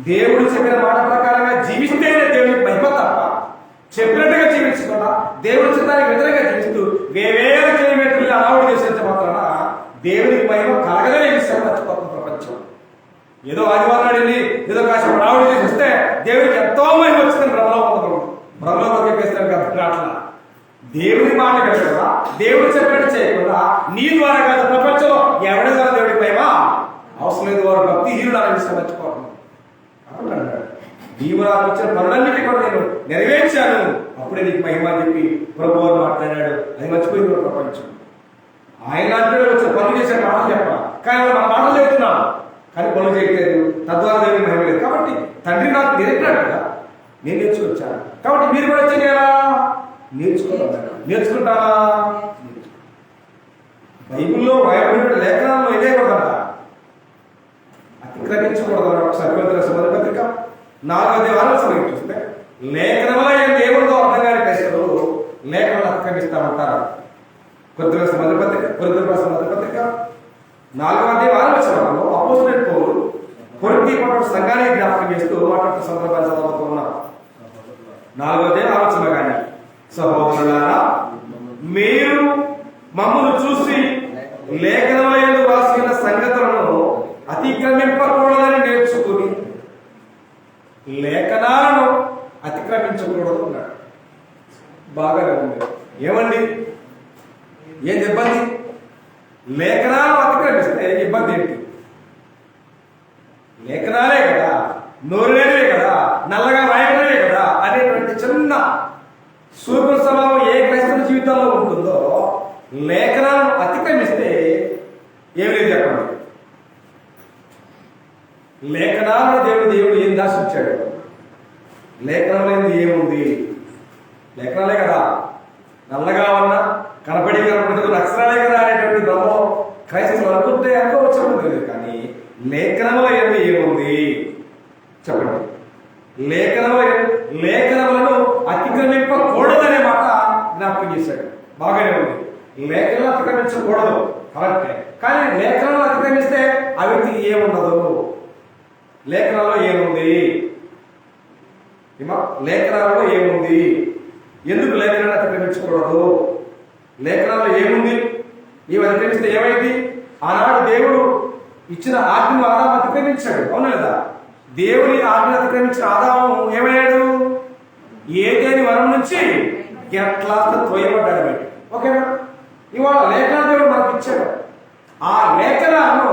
దేవుడు చెప్పిన మాట ప్రకారంగా జీవిస్తేనే దేవుడికి మహిమ తప్ప చెప్పినట్టుగా జీవించకుండా దేవుడి చిత్తానికి వ్యతిరేకంగా జీవిస్తూ వేవేల కిలోమీటర్లు అలవాటు చేసేంత మాత్రాన దేవునికి మహిమ కలగలే విషయాన్ని మర్చిపోతుంది ప్రపంచం. ఏదో ఆదివారం వెళ్ళి ఏదో కాసేపు రావుడు చేసి వస్తే దేవుడికి ఎంతో మహిమ వచ్చిందని భ్రమలో చెప్పేస్తాను కదా. అట్లా దేవుడి మాట కదా, దేవుడు చెప్పినట్టు చేయకుండా నీ ద్వారా కాదు ప్రపంచంలో ఎవరి ద్వారా దేవుడికి మహిమ అవసరం లేదు. వారు భక్తిహీనుడు అనే విషయం మర్చిపోతున్నాం. కాబట్టి అంటాడు, నీవు నాకు ఇచ్చిన పనులన్నిటి కూడా నేను నెరవేర్చాను, అప్పుడే నీకు మహిమ అని చెప్పి ప్రభు వారు మాట్లాడాడు. అది మర్చిపోయింది ప్రపంచం. ఆయన అంటే వచ్చిన పనులు చేసే మాటలు చెప్పాలి, కానీ మన మాటలు చెప్తున్నాం కానీ పనులు చేయట్లేదు, తద్వారా దేవుడికి మహిమ లేదు. కాబట్టి తండ్రి నాకు నేర్పినాడు కదా, నేను నేర్చుకొచ్చాను. కాబట్టి మీరు కూడా వచ్చి నేర్చుకుంటారా? బైబిల్లో వాయబడిన లేఖనాల్లో ఇదే కూడా అతిక్రమించకూడదు. ఒకసారి మొదటి పత్రిక 4వ అధ్యాయం సమీపిస్తే లేఖనంలో ఏముందో అర్థం కాని క్రైస్తవులు లేఖనాలు అతిక్రమిస్తా ఉంటారు. కొరింథీయుల మొదటి పత్రిక 4వ అధ్యాయం అపోస్తలుడైన పౌలు కొరింథీ సంఘానికి జ్ఞాపకం చేస్తూ మాట్లాడుతున్న సందర్భాన్ని చదవబోతూ ఉన్నారు. 4వ అధ్యాయం ఆలోచనగానే, సహోదరులారా మీరు మమ్మల్ని చూసి లేఖనంలో యందు రాసిన సంగతులను అతిక్రమింపకూడదని నేర్చుకుని లేఖనాలను అతిక్రమించకూడదు అన్నాడు. బాగానే ఉంది. ఏమండి ఏది ఇబ్బంది? లేఖనాలు అతిక్రమిస్తే ఇబ్బంది ఏంటి? లేఖనాలే కదా, నోరులేనివే కదా, నల్లగా రాయడమే కదా అనేటువంటి చిన్న సూపర్ స్వభావం ఏ క్రైస్తవ జీవితంలో ఉంటుందో లేఖనాలను అతిక్రమిస్తే ఏమి లేదు చెప్పండి. లేఖనాలను దేవుడు ఏం దాచించాడు? లేఖనంలో ఏముంది? లేఖనాలే కదా, నల్లగా ఉన్నా కనపడేది అక్షరాలే కదా అనేటువంటి భ్రమం క్రైస్తవులు అనుకోవచ్చు లేదు. కానీ లేఖనంలో ఏముంది చెప్పండి. లేఖనములను అతిక్రమింపకూడదనే మాట జ్ఞాపకం చేశాడు. బాగానే ఉంది. లేఖనాలు అతిక్రమించకూడదు కరెక్టే, కానీ లేఖనాలు అతిక్రమిస్తే ఆ వ్యక్తికి ఏముండదు. లేఖనాల్లో ఏముంది? లేఖనాల్లో ఏముంది? ఎందుకు లేఖనాలు అతిక్రమించకూడదు? లేఖనాల్లో ఏముంది? నీవు అతిక్రమిస్తే ఏమైంది? ఆనాడు దేవుడు ఇచ్చిన ఆజ్ఞను ఆదాము అతిక్రమించాడు, అవును లేదా? దేవుని ఆజ్ఞ అతిక్రమించిన ఆదాము ఏమయ్యాడు? ఏదేని వరం నుంచి ఎట్లా తోయబడ్డాడు. ఓకేనా? ఇవాళ లేఖనాలు దేవుడు మనకు ఇచ్చాడు. ఆ లేఖనాలను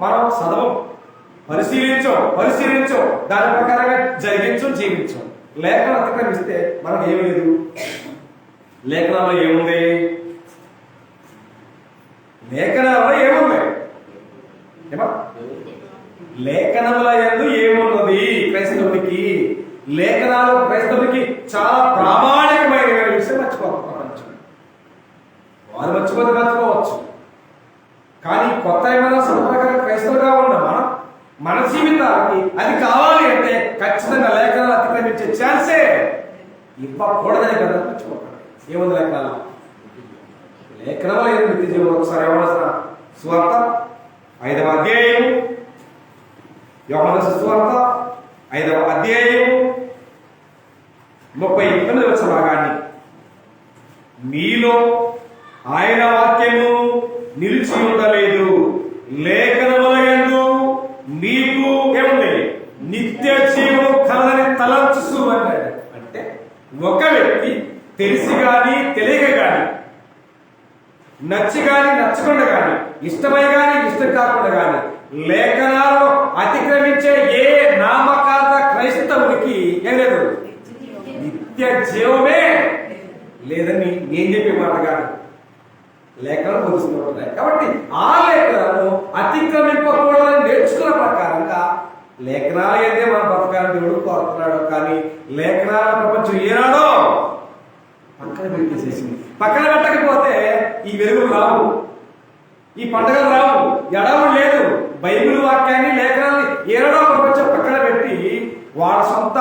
మనం చదవం, పరిశీలించం, దాని ప్రకారంగా జీవించం. లేఖనం అతిక్రమిస్తే మనకు ఏమి లేదు. లేఖనాల్లో ఏముంది? లేఖనాల్లో ఏముంది? లేఖనముల యందు ఏమున్నది? క్రైస్తవుడికి లేఖనాలు క్రైస్తవుడికి చాలా ప్రామాణికమైన విషయం. మర్చిపోవచ్చు, వారు మర్చిపోవచ్చు. కానీ కొత్త ఏమైనా సంప్రదాయ క్రైస్తవులుగా ఉన్న మన జీవితానికి అది కావాలి అంటే ఖచ్చితంగా లేఖనాలు అతిక్రమించే ఛాన్సే ఇవ్వకూడదని కదా మర్చిపోకండి. ఏముంది లేఖనాలు? లేఖనంలో ఏమి నిత్య జీవనం? ఒకసారి యోహాను సువార్త 5వ అధ్యాయం, యోహాను సువార్త 5వ అధ్యాయం 38వ వచన భాగాన్ని, మీలో ఆయన వాక్యము నిలిచి ఉండలేదు, లేఖనముల యందు మీకు ఏముంది? నిత్య జీవము కలదని తలంచు అన్నాడు. అంటే ఒక వ్యక్తి తెలిసి గాని తెలియక గాని, నచ్చి గాని నచ్చకుండా గాని, ఇష్టమై గాని ఇష్టం కాకుండా గాని లేఖనాలను అతిక్రమించే ఏ నామకార్థ క్రైస్తవునికి ఏం లేదు? నిత్య జీవమే లేదని నేను చెప్పే మాట కాదు, లేఖనాలు బోధిస్తున్నాయి. కాబట్టి ఆ లేఖనాలను అతిక్రమింపకూడదని నేర్చుకున్న ప్రకారంగా లేఖనాలు అయితే మన బతకాలని దేవుడు కోరుతున్నాడు. కానీ లేఖనాల ప్రపంచం ఏనాడో పక్కన పెట్టేసేసింది. పక్కన పెట్టకపోతే ఈ వెలుగులు రావు, ఈ పండుగలు రావు, ఎడవు లేదు. బైబిల్ వాక్యాన్ని లేఖనాన్ని ఏనాడో ప్రపంచం పక్కన పెట్టి వాళ్ళ సొంత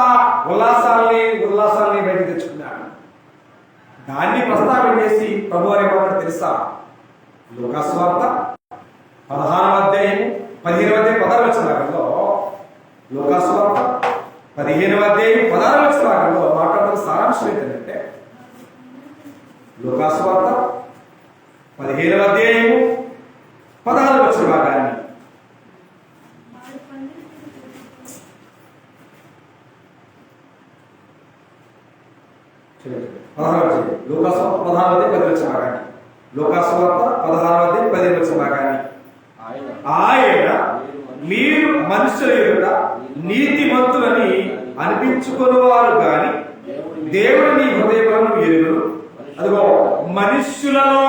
ఉల్లాసాలని బయటకు తెచ్చుకున్నాడు. దాన్ని ప్రస్తావన చేసి ప్రభు అనే మాట తెలుసా? లూకాసు వార్త 16వ అధ్యాయం 15వ అధ్యాయం 16వ వచనంలో, లూకాసు వార్త 15వ అధ్యాయం 16వ వచనంలో మాట్లాడుతున్న సారాంశం ఏంటంటే లూకాసు 16:10 లూకాసువార్త 16:10 ఆయన మీరు మనుషుల ఎదుట నీతిమంతులని అనిపించుకునేవారు గాని దేవుడిని హృదయములను ఎరుగును. అదిగో మనుష్యులలో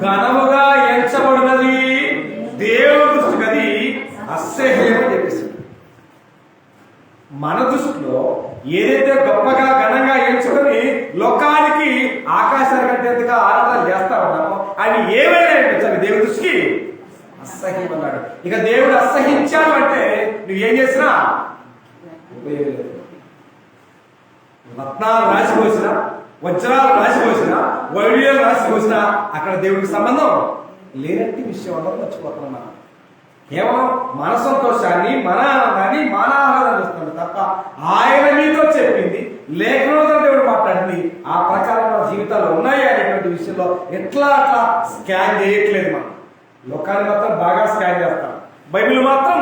ఘనముగా ఎంచబడినది దేవుని దృష్టికి అది అసహ్యమని చెప్పేసింది. మన దృష్టిలో ఏదైతే గొప్పగా ఘనంగా ఎంచుకొని లోకానికి ఆకాశానికి అంటేందుగా ఆరాధన చేస్తా ఉన్నామో అని ఏమైనా అనిపించాలి దేవుడి దృష్టికి అసహ్యం అన్నాడు. ఇక దేవుడు అసహించాడు అంటే నువ్వేం చేసినా ఉపయోగం లేదు. రత్నాలు రాసిపోసినా, వజ్రాలు రాసిపోసినా, వైడ్యాలు రాసిపోసినా అక్కడ దేవుడికి సంబంధం లేనట్టి విషయం అన్నది మర్చిపోతున్నాం. కేవలం మన సంతోషాన్ని, మన ఆనందాన్ని, మన ఆహ్లాదాన్ని ఇస్తున్నాడు తప్ప ఆయన మీతో చెప్పింది లేఖనంతో దేవుడు మాట్లాడింది ఆ ప్రకారం మన జీవితాలు ఉన్నాయి అనేటువంటి విషయంలో అట్లా స్కాన్ చేయట్లేదు. మనం లోకాన్ని మాత్రం బాగా స్కాన్ చేస్తాం, బైబిల్ మాత్రం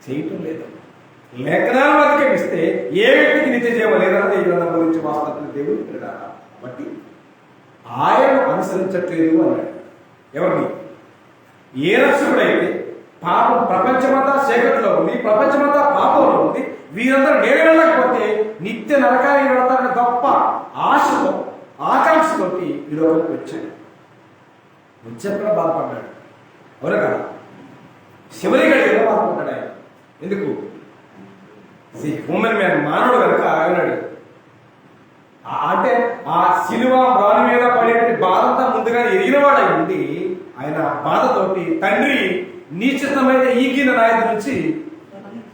చేయటం లేదు. లేఖనాలు బతికిస్తే ఏ వ్యక్తికి నిత్య జీవం లేదన్నది ఈ గ్రంథం గురించి వాస్తవం దేవుడు వినడాలి. కాబట్టి ఆయన అనుసరించట్లేదు అన్నాడు. ఎవరిని? ఏ రక్షకుడైతే పాపం ప్రపంచమంతా చీకటిలో ఉంది, ప్రపంచమంతా పాపంలో ఉంది, వీరందరూ నేను వెళ్ళకపోతే నిత్య నరకానికి వెళతారని గొప్ప ఆశతో ఆకాంక్షతో ఈ లోకంలోకి వచ్చాడు. వచ్చేప్పుడు బాధపడ్డాడు. అవునా కదా? చివరి గడిలో బాధపడ్డాడు ఆయన. ఎందుకు? హ్యూమన్ మ్యాన్, మానవుడు కనుక ఆయనాడు. అంటే ఆ శిలువ రాని మీద పడేటువంటి బాధంతా ముందుగానే ఎరిగినవాడు అయి ఉండి ఆయన బాధతోటి తండ్రి నీచితమైన ఈగిన నాయకు నుంచి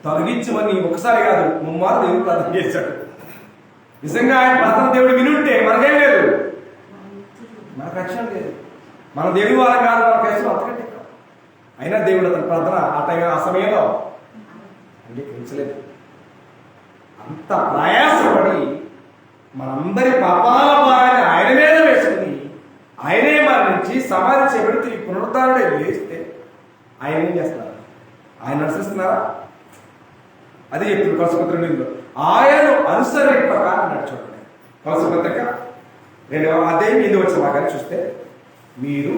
తొలగించమని ఒకసారి కాదు ముమ్మారు దేవుడు ప్రార్థన చేశాడు. నిజంగా ఆయన ప్రార్థన దేవుడు వినుంటే మనకేం లేదు, మనకు రక్షణ లేదు, మన దేవుడి వాళ్ళం కాదు, మన కేసులు అంతకంటే అయినా దేవుడు అతని ప్రార్థన ఆ సమయంలో అంగీకరించలేదు. అంత ప్రయాసపడి మనందరి పాపాల భారాన్ని ఆయన మీద వేసుకుని ఆయనే మరణించి సమాధి చేయబడి తిరిగి పునరుద్ధారుడే లేస్తే ఆయన ఏం చేస్తున్నారు? ఆయన అనుసరిస్తున్నారా? అది చెప్తుంది కొలసపత్రిక 2లో ఆయనను అనుసరింపక అన్నాడు. చూడండి కొలసపత్రిక 2వ అధ్యాయం 8వ భాగాన్ని చూస్తే మీరు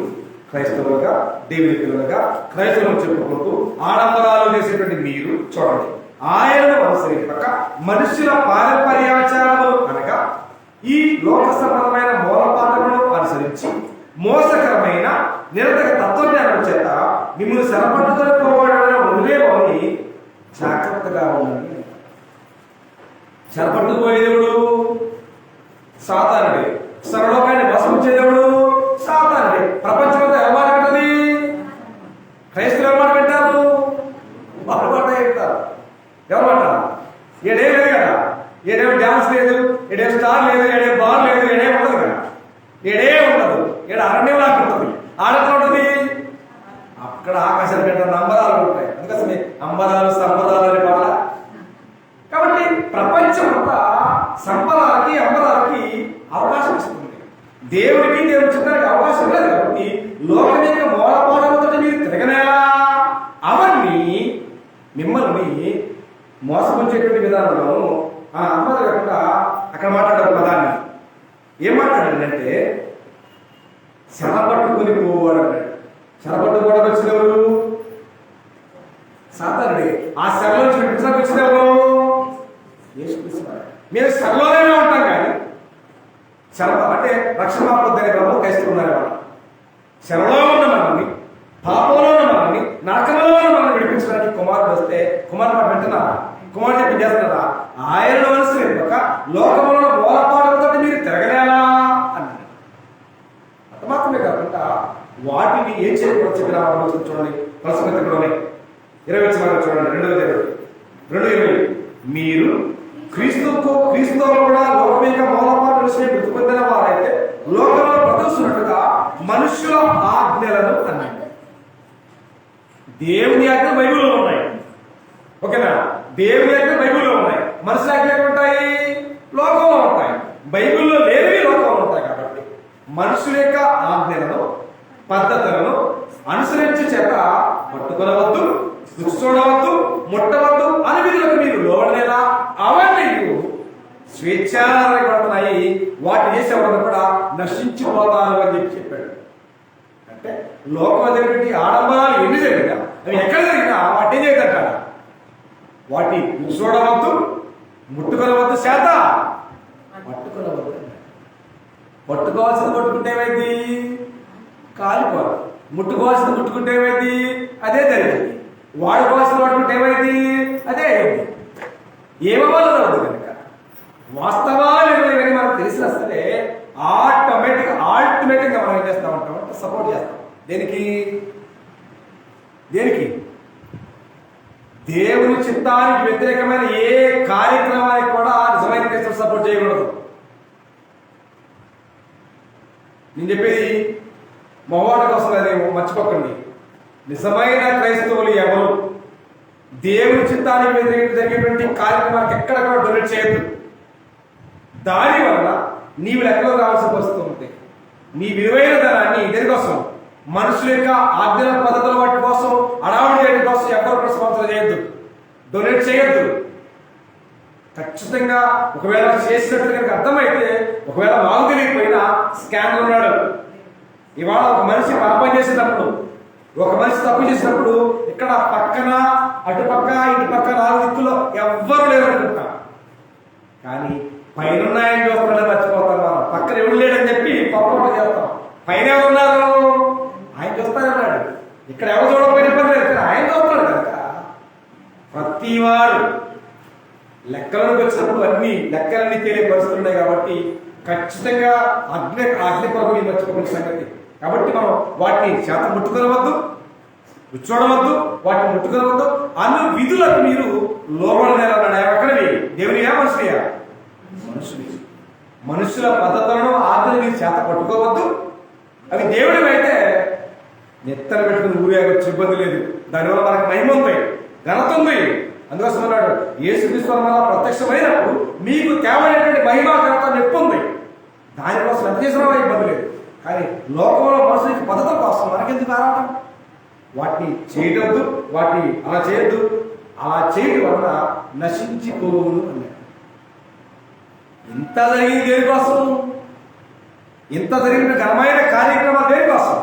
క్రైస్తవులుగా, దేవుని పిల్లలుగా, క్రైస్తవులు చెప్పుకుంటూ ఆడంబరాలు చేసేటువంటి మీరు చూడండి, ఆయనను అనుసరింపక మనుషుల పారంపర్యాచారములు అనగా ఈ లోక సంబంధమైన మూలపాఠములను అనుసరించి మోసకరమైన నిరతక తత్వజ్ఞానం చేత మిమ్మల్ని సరపట్టుతో పోవడం వదిలేమని జాగ్రత్తగా ఉండండి. సరపట్టుకుపోయేదేవుడు సాతానుడే, సర్వలోకాన్ని మోసపుచ్చేదేవుడు సాతానుడే. ప్రపంచమంతా ఎవరు పెట్టది? క్రైస్తవులు ఎవరు పెట్టారు? వాళ్ళు మాట చెప్తారు. ఎవరు మాట? ఏడేం లేదు కదా, ఏడేం డ్యాన్స్ లేదు, ఏడేం స్టార్ లేదు, ఏడేం బార్ లేదు, ఏడేం ఉండదు కదా, ఏడే ఉండదు. ఏడ అరణ్యం లాగా ఉంటుంది. ఆడెట్లా ఉంటుంది? అక్కడ ఆకాశాలు పెట్టిన అంబరాలు ఉంటాయి. అందుకోసమే అంబరాలు సంబరాలు అనే పాట. కాబట్టి ప్రపంచం అంతా సంబరాలకి అంబరాలకి అవకాశం ఇస్తుంది. దేవుడికి దేవుడు చెప్పడానికి అవకాశం లేదు. కాబట్టి లోకం యొక్క మూలపాఠంతో మీరు తిరగనేలా అవన్నీ మిమ్మల్ని మోసపుచ్చేటువంటి విధానంలో అంబరాలు కాకుండా అక్కడ మాట్లాడే పదాన్ని ఏం మాట్లాడాడంటే చెరపట్టుకుని పోవాడు అన్నాడు. చెరపట్టుకోవడానికి వచ్చిన ఎవరు? సాతానుడే. ఆ శరలో నుంచి విడిపించడానికి వచ్చిన ఎవరు? మేము శరలోనే ఉంటాం కానీ శర అంటే రక్షణ పొందనే ప్రభు క్రైస్తవున్నారు. వాళ్ళు శరలో ఉన్న మనల్ని, పాపంలో ఉన్న మనల్ని, నరకంలో ఉన్న మనల్ని విడిపించడానికి కుమారుడు వస్తే కుమారుడు మాట వింటున్నారా? కుమారుడు చెప్పి చేస్తున్నారా? ఆయనను అనుసరింపక లోకంలో మూలపాఠంతో మీరు తిరగలేలా అన్నాడు. అంత మాత్రమే కాకుండా వాటిని ఏం చేయకూడదు చెప్పిన చూడండి. ప్రసంగంలోనే 20 చూడండి, 2:20 మీరు క్రీస్తుతో కూడా లోకం యొక్క మూలపాఠ విషయం మృతి పొందిన వారైతే లోకంలో బ్రతుకుతున్నట్టుగా మనుషుల ఆజ్ఞలను అన్నాడు. దేవుని ఆజ్ఞ బైబిల్లో ఉన్నాయి. ఓకేనా? దేవుని ఆజ్ఞ బైబిల్లో ఉన్నాయి. మనుషుల ఆజ్ఞ ఉంటాయి, లోకంలో ఉంటాయి. బైబిల్లో లేనివి లోకంలో ఉంటాయి. కాబట్టి మనుషుల యొక్క ఆజ్ఞలను, పద్ధతులను అనుసరించి చేత పట్టుకొనవద్దు, రుచి చూడవద్దు, ముట్టవద్దు అని విధులకు మీరు లోడలేదా అవన్నీ స్వేచ్ఛాపడతారు. కానీ వాటి చేసేవాళ్ళు కూడా నశించిపోతారు అని చెప్పాడు. అంటే లోకం జరిగినటువంటి ఆడంబరాలు ఎన్ని జరిగినా అవి ఎక్కడ జరిగినా వాటి ఏం చేయదంటాడు, వాటి చూడవద్దు, ముట్టుకొనవద్దు, చేత పట్టుకొనవద్దు. పట్టుకోవాల్సింది పట్టుకుంటే ఏమైంది, కాలిపోదు. ముట్టుకోవాల్సింది ముట్టుకుంటే ఏమైంది, అదే జరిగింది. వాడుకోవాల్సింది వాడుకుంటే ఏమైంది, అదే అయింది. ఏమవ్వాలి కనుక వాస్తవాలు ఇవన్నీ మనకు తెలిసిన సరే ఆల్టిమేటిక్గా మనం ఏం చేస్తూ ఉంటాం అంటే సపోర్ట్ చేస్తాం. దేనికి దేనికి దేవుని చిత్తానికి వ్యతిరేకమైన ఏ కార్యక్రమానికి కూడా నిజమైన క్రైస్తవులు సపోర్ట్ చేయకూడదు. నేను చెప్పేది మొహమాట కోసం అదేమో మర్చిపోకండి. నిజమైన క్రైస్తవులు ఎవరు దేవుని చిత్తానికి వ్యతిరేకంగా జరిగేటువంటి కార్యక్రమానికి ఎక్కడ కూడా డొనేట్ చేయొద్దు. దానివల్ల నీవు లెక్కలో రావాల్సిన పరిస్థితి ఉంటుంది. నీ విలువైన ధనాన్ని దేనికోసం, మనుషుల యొక్క ఆజ్ఞల పద్ధతుల వాటి కోసం, అడావుడి చేయడం కోసం ఎవరు కూడా స్పాన్సర్ చేయొద్దు, డొనేట్ చేయొద్దు. ఖచ్చితంగా ఒకవేళ చేసినట్టు కనుక అర్థమైతే, ఒకవేళ మాకు తెలియకపోయినా స్కామ్ ఉన్నాడు. ఇవాళ ఒక మనిషి పాపం చేసినప్పుడు, ఒక మనిషి తప్పు చేసినప్పుడు ఇక్కడ పక్కన అటుపక్క ఇటుపక్క 4 దిక్కులో ఎవ్వరు లేరు అనుకుంటా, కానీ పైన ఆయన చూస్తాడని మర్చిపోతాం. మనం పక్కన ఎవరు లేడని చెప్పి పొరపాటు చేస్తాం. పైన ఎవరు ఉన్నారు, ఆయన చూస్తారన్నాడు. ఇక్కడ ఎవరు చూడకపోయిన ఇబ్బంది లేదు, ఇక్కడ ఆయన చూస్తాడు కనుక ప్రతి వారు లెక్కలకు వచ్చినప్పుడు అన్ని లెక్కలన్నీ తేలే పరిస్థితులు ఉన్నాయి. కాబట్టి ఖచ్చితంగా అగ్ని కొరకు మర్చిపోయిన సంగతి. కాబట్టి మనం వాటిని చేత ముట్టుకొనవద్దు, చూడవద్దు, వాటిని ముట్టుకొనవద్దు. అన్ని విధులకు మీరు లోబడనేలా ఎక్కడవి, దేవునియా మనుషునియా? మనుషుని. మనుషుల పద్ధతులను ఆజ్ఞలు మీరు చేత పట్టుకోవద్దు. అవి దేవుడి అయితే నెత్తన పెట్టుకుని ఊరేగొచ్చు, ఇబ్బంది లేదు. దానివల్ల మనకు మహిమ ఉంది, ఘనత ఉంది. అందుకోసం అన్నాడు, యేసుక్రీస్తు వల్ల ప్రత్యక్షమైనప్పుడు మీకు తేవైనటువంటి మహిమ ఘనత నొప్పి ఉంది. దానికోసం ఎంత చేసినా ఇబ్బంది లేదు. కానీ లోకంలో మనుషులకి పద్ధతుల కోసం మనకెందుకు ఆరాటం? వాటిని చేయవద్దు, వాటిని అలా చేయొద్దు. అలా చేయడం వలన నశించిపోవును అన్నాడు. ఇంత జరిగింది దేనికోసం? ఇంత జరిగిన ఘనమైన కార్యక్రమాలు దేనికోసం?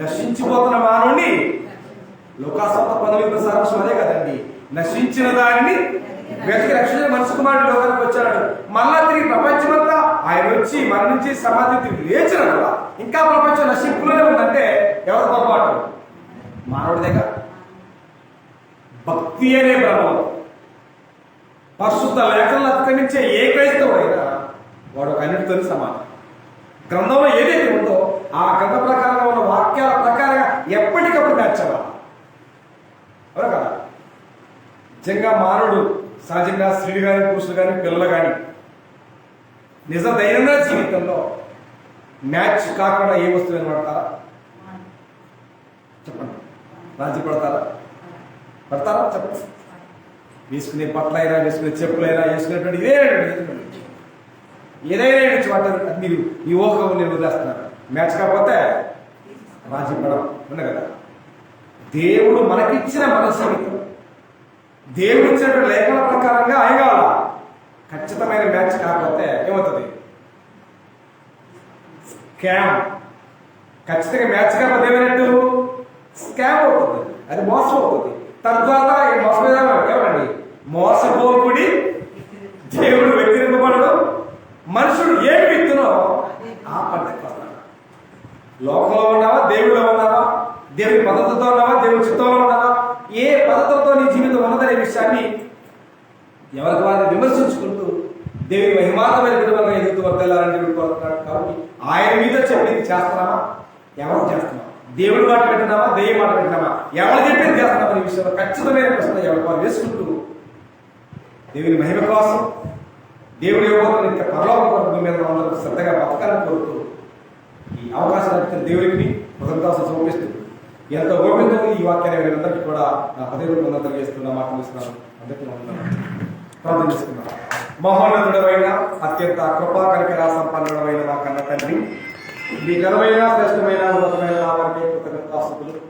నశించిపోతున్న మానవుని లోకాసంత పనులు సారాంశం అదే కదండి. నశించిన దాన్ని వెతికి రక్షణ మనిషి కుమారుడు లోకానికి వచ్చాడు. మళ్ళా తిరిగి ప్రపంచమంతా ఆయన వచ్చి మరణించి సమాధి లేచిన ఇంకా ప్రపంచం నశింపులోనే ఉందంటే ఎవరు పొరపాటు? మానవుడి దగ్గర భక్తి అనే బ్రహ్మం, పరిశుద్ధ లేఖలను అతిక్రమించే ఏ క్రైస్తవుడైనా వాడు అన్నిటితో సమానం. గ్రంథంలో ఏదైతే ఉందో ఆ గ్రంథ ప్రకారంగా ఉన్న వాక్యాల ప్రకారంగా ఎప్పటికప్పుడు నచ్చవాలి. ఎవరు కదా నిజంగా మానవుడు సహజంగా స్త్రీలు కానీ పురుషులు కానీ పిల్లలు కానీ నిజ దైనందిన జీవితంలో మ్యాచ్ కాకుండా ఏ వస్తువు పడతారా? చెప్పండి. రాజీ పడతారా? చెప్పండి. వేసుకునే బట్టలైనా, వేసుకునే చెప్పులైనా, వేసుకునేటువంటి ఏదైనా వాటి మీరు ఈ ఊహం నేను వదిలేస్తున్నారు. మ్యాచ్ కాకపోతే రాజీ పడడం ఉంది కదా. దేవుడు మనకిచ్చిన మన జీవితం, దేవుడు ఇచ్చినటువంటి లేఖల ప్రకారంగా అయ్యాల ఖచ్చితమైన మ్యాచ్ కాకపోతే ఏమవుతుంది? స్కామ్. ఖచ్చితంగా మ్యాచ్ కాకపోతే ఏమైనట్టు స్కామ్ అవుతుంది, అది మోసం అవుతుంది. తద్వారా ఈ మోసం ఏమండి? మోసపోకుడి, దేవుడు వ్యతిరేకపడడు, మనుషుడు ఏమి విత్తునో ఆ పంట. లోకంలో ఉన్నావా, దేవుడిలో ఉన్నావా, దేవుడి పద్ధతితో ఉన్నావా, దేవుడి చిత్తంలో ఉన్నావా, ఏ పద్ధతితో నీ జీవితం ఉన్నదనే విషయాన్ని ఎవరికి వారిని విమర్శించుకుంటూ దేవుని మహిమాతమైన విధంగా ఎదుగుతూ వర్తెల్లాలని కోరుతున్నాడు. కాబట్టి ఆయన మీద చెప్పింది చేస్తున్నామా, ఎవరు చేస్తున్నామా? దేవుడి మాట పెట్టినామా, దెయ్యం మాట పెట్టినామా, ఎవరు చెప్పింది చేస్తున్నామా అనే విషయంలో ఖచ్చితమైన ప్రశ్న ఎవరికి వారు వేసుకుంటూ దేవుని మహిమ కోసం, దేవుడి యువకులు ఇంకా పరలోక మీద అందరూ శ్రద్ధగా బతకాలని కోరుతూ ఈ అవకాశాన్ని దేవుడికి కృతజ్ఞతలు సమర్పిస్తూ ఎంతో గోపితో ఈ వాక్యాన్ని అందరికీ కూడా నా హృదయపూర్వకంగా తెలియజేస్తున్నా, మాట్లాడుతున్నాను. అందరికీ ప్రార్థన చేసుకున్నాను. మహోన్నతుడమైన అత్యంత కృపా కనికర సంపన్నుడమైన మా కన్న తండ్రి, మీ ఘనమైన శ్రేష్టమైన ఉన్నతమైన నామానికి కృతజ్ఞతాస్తుతులు.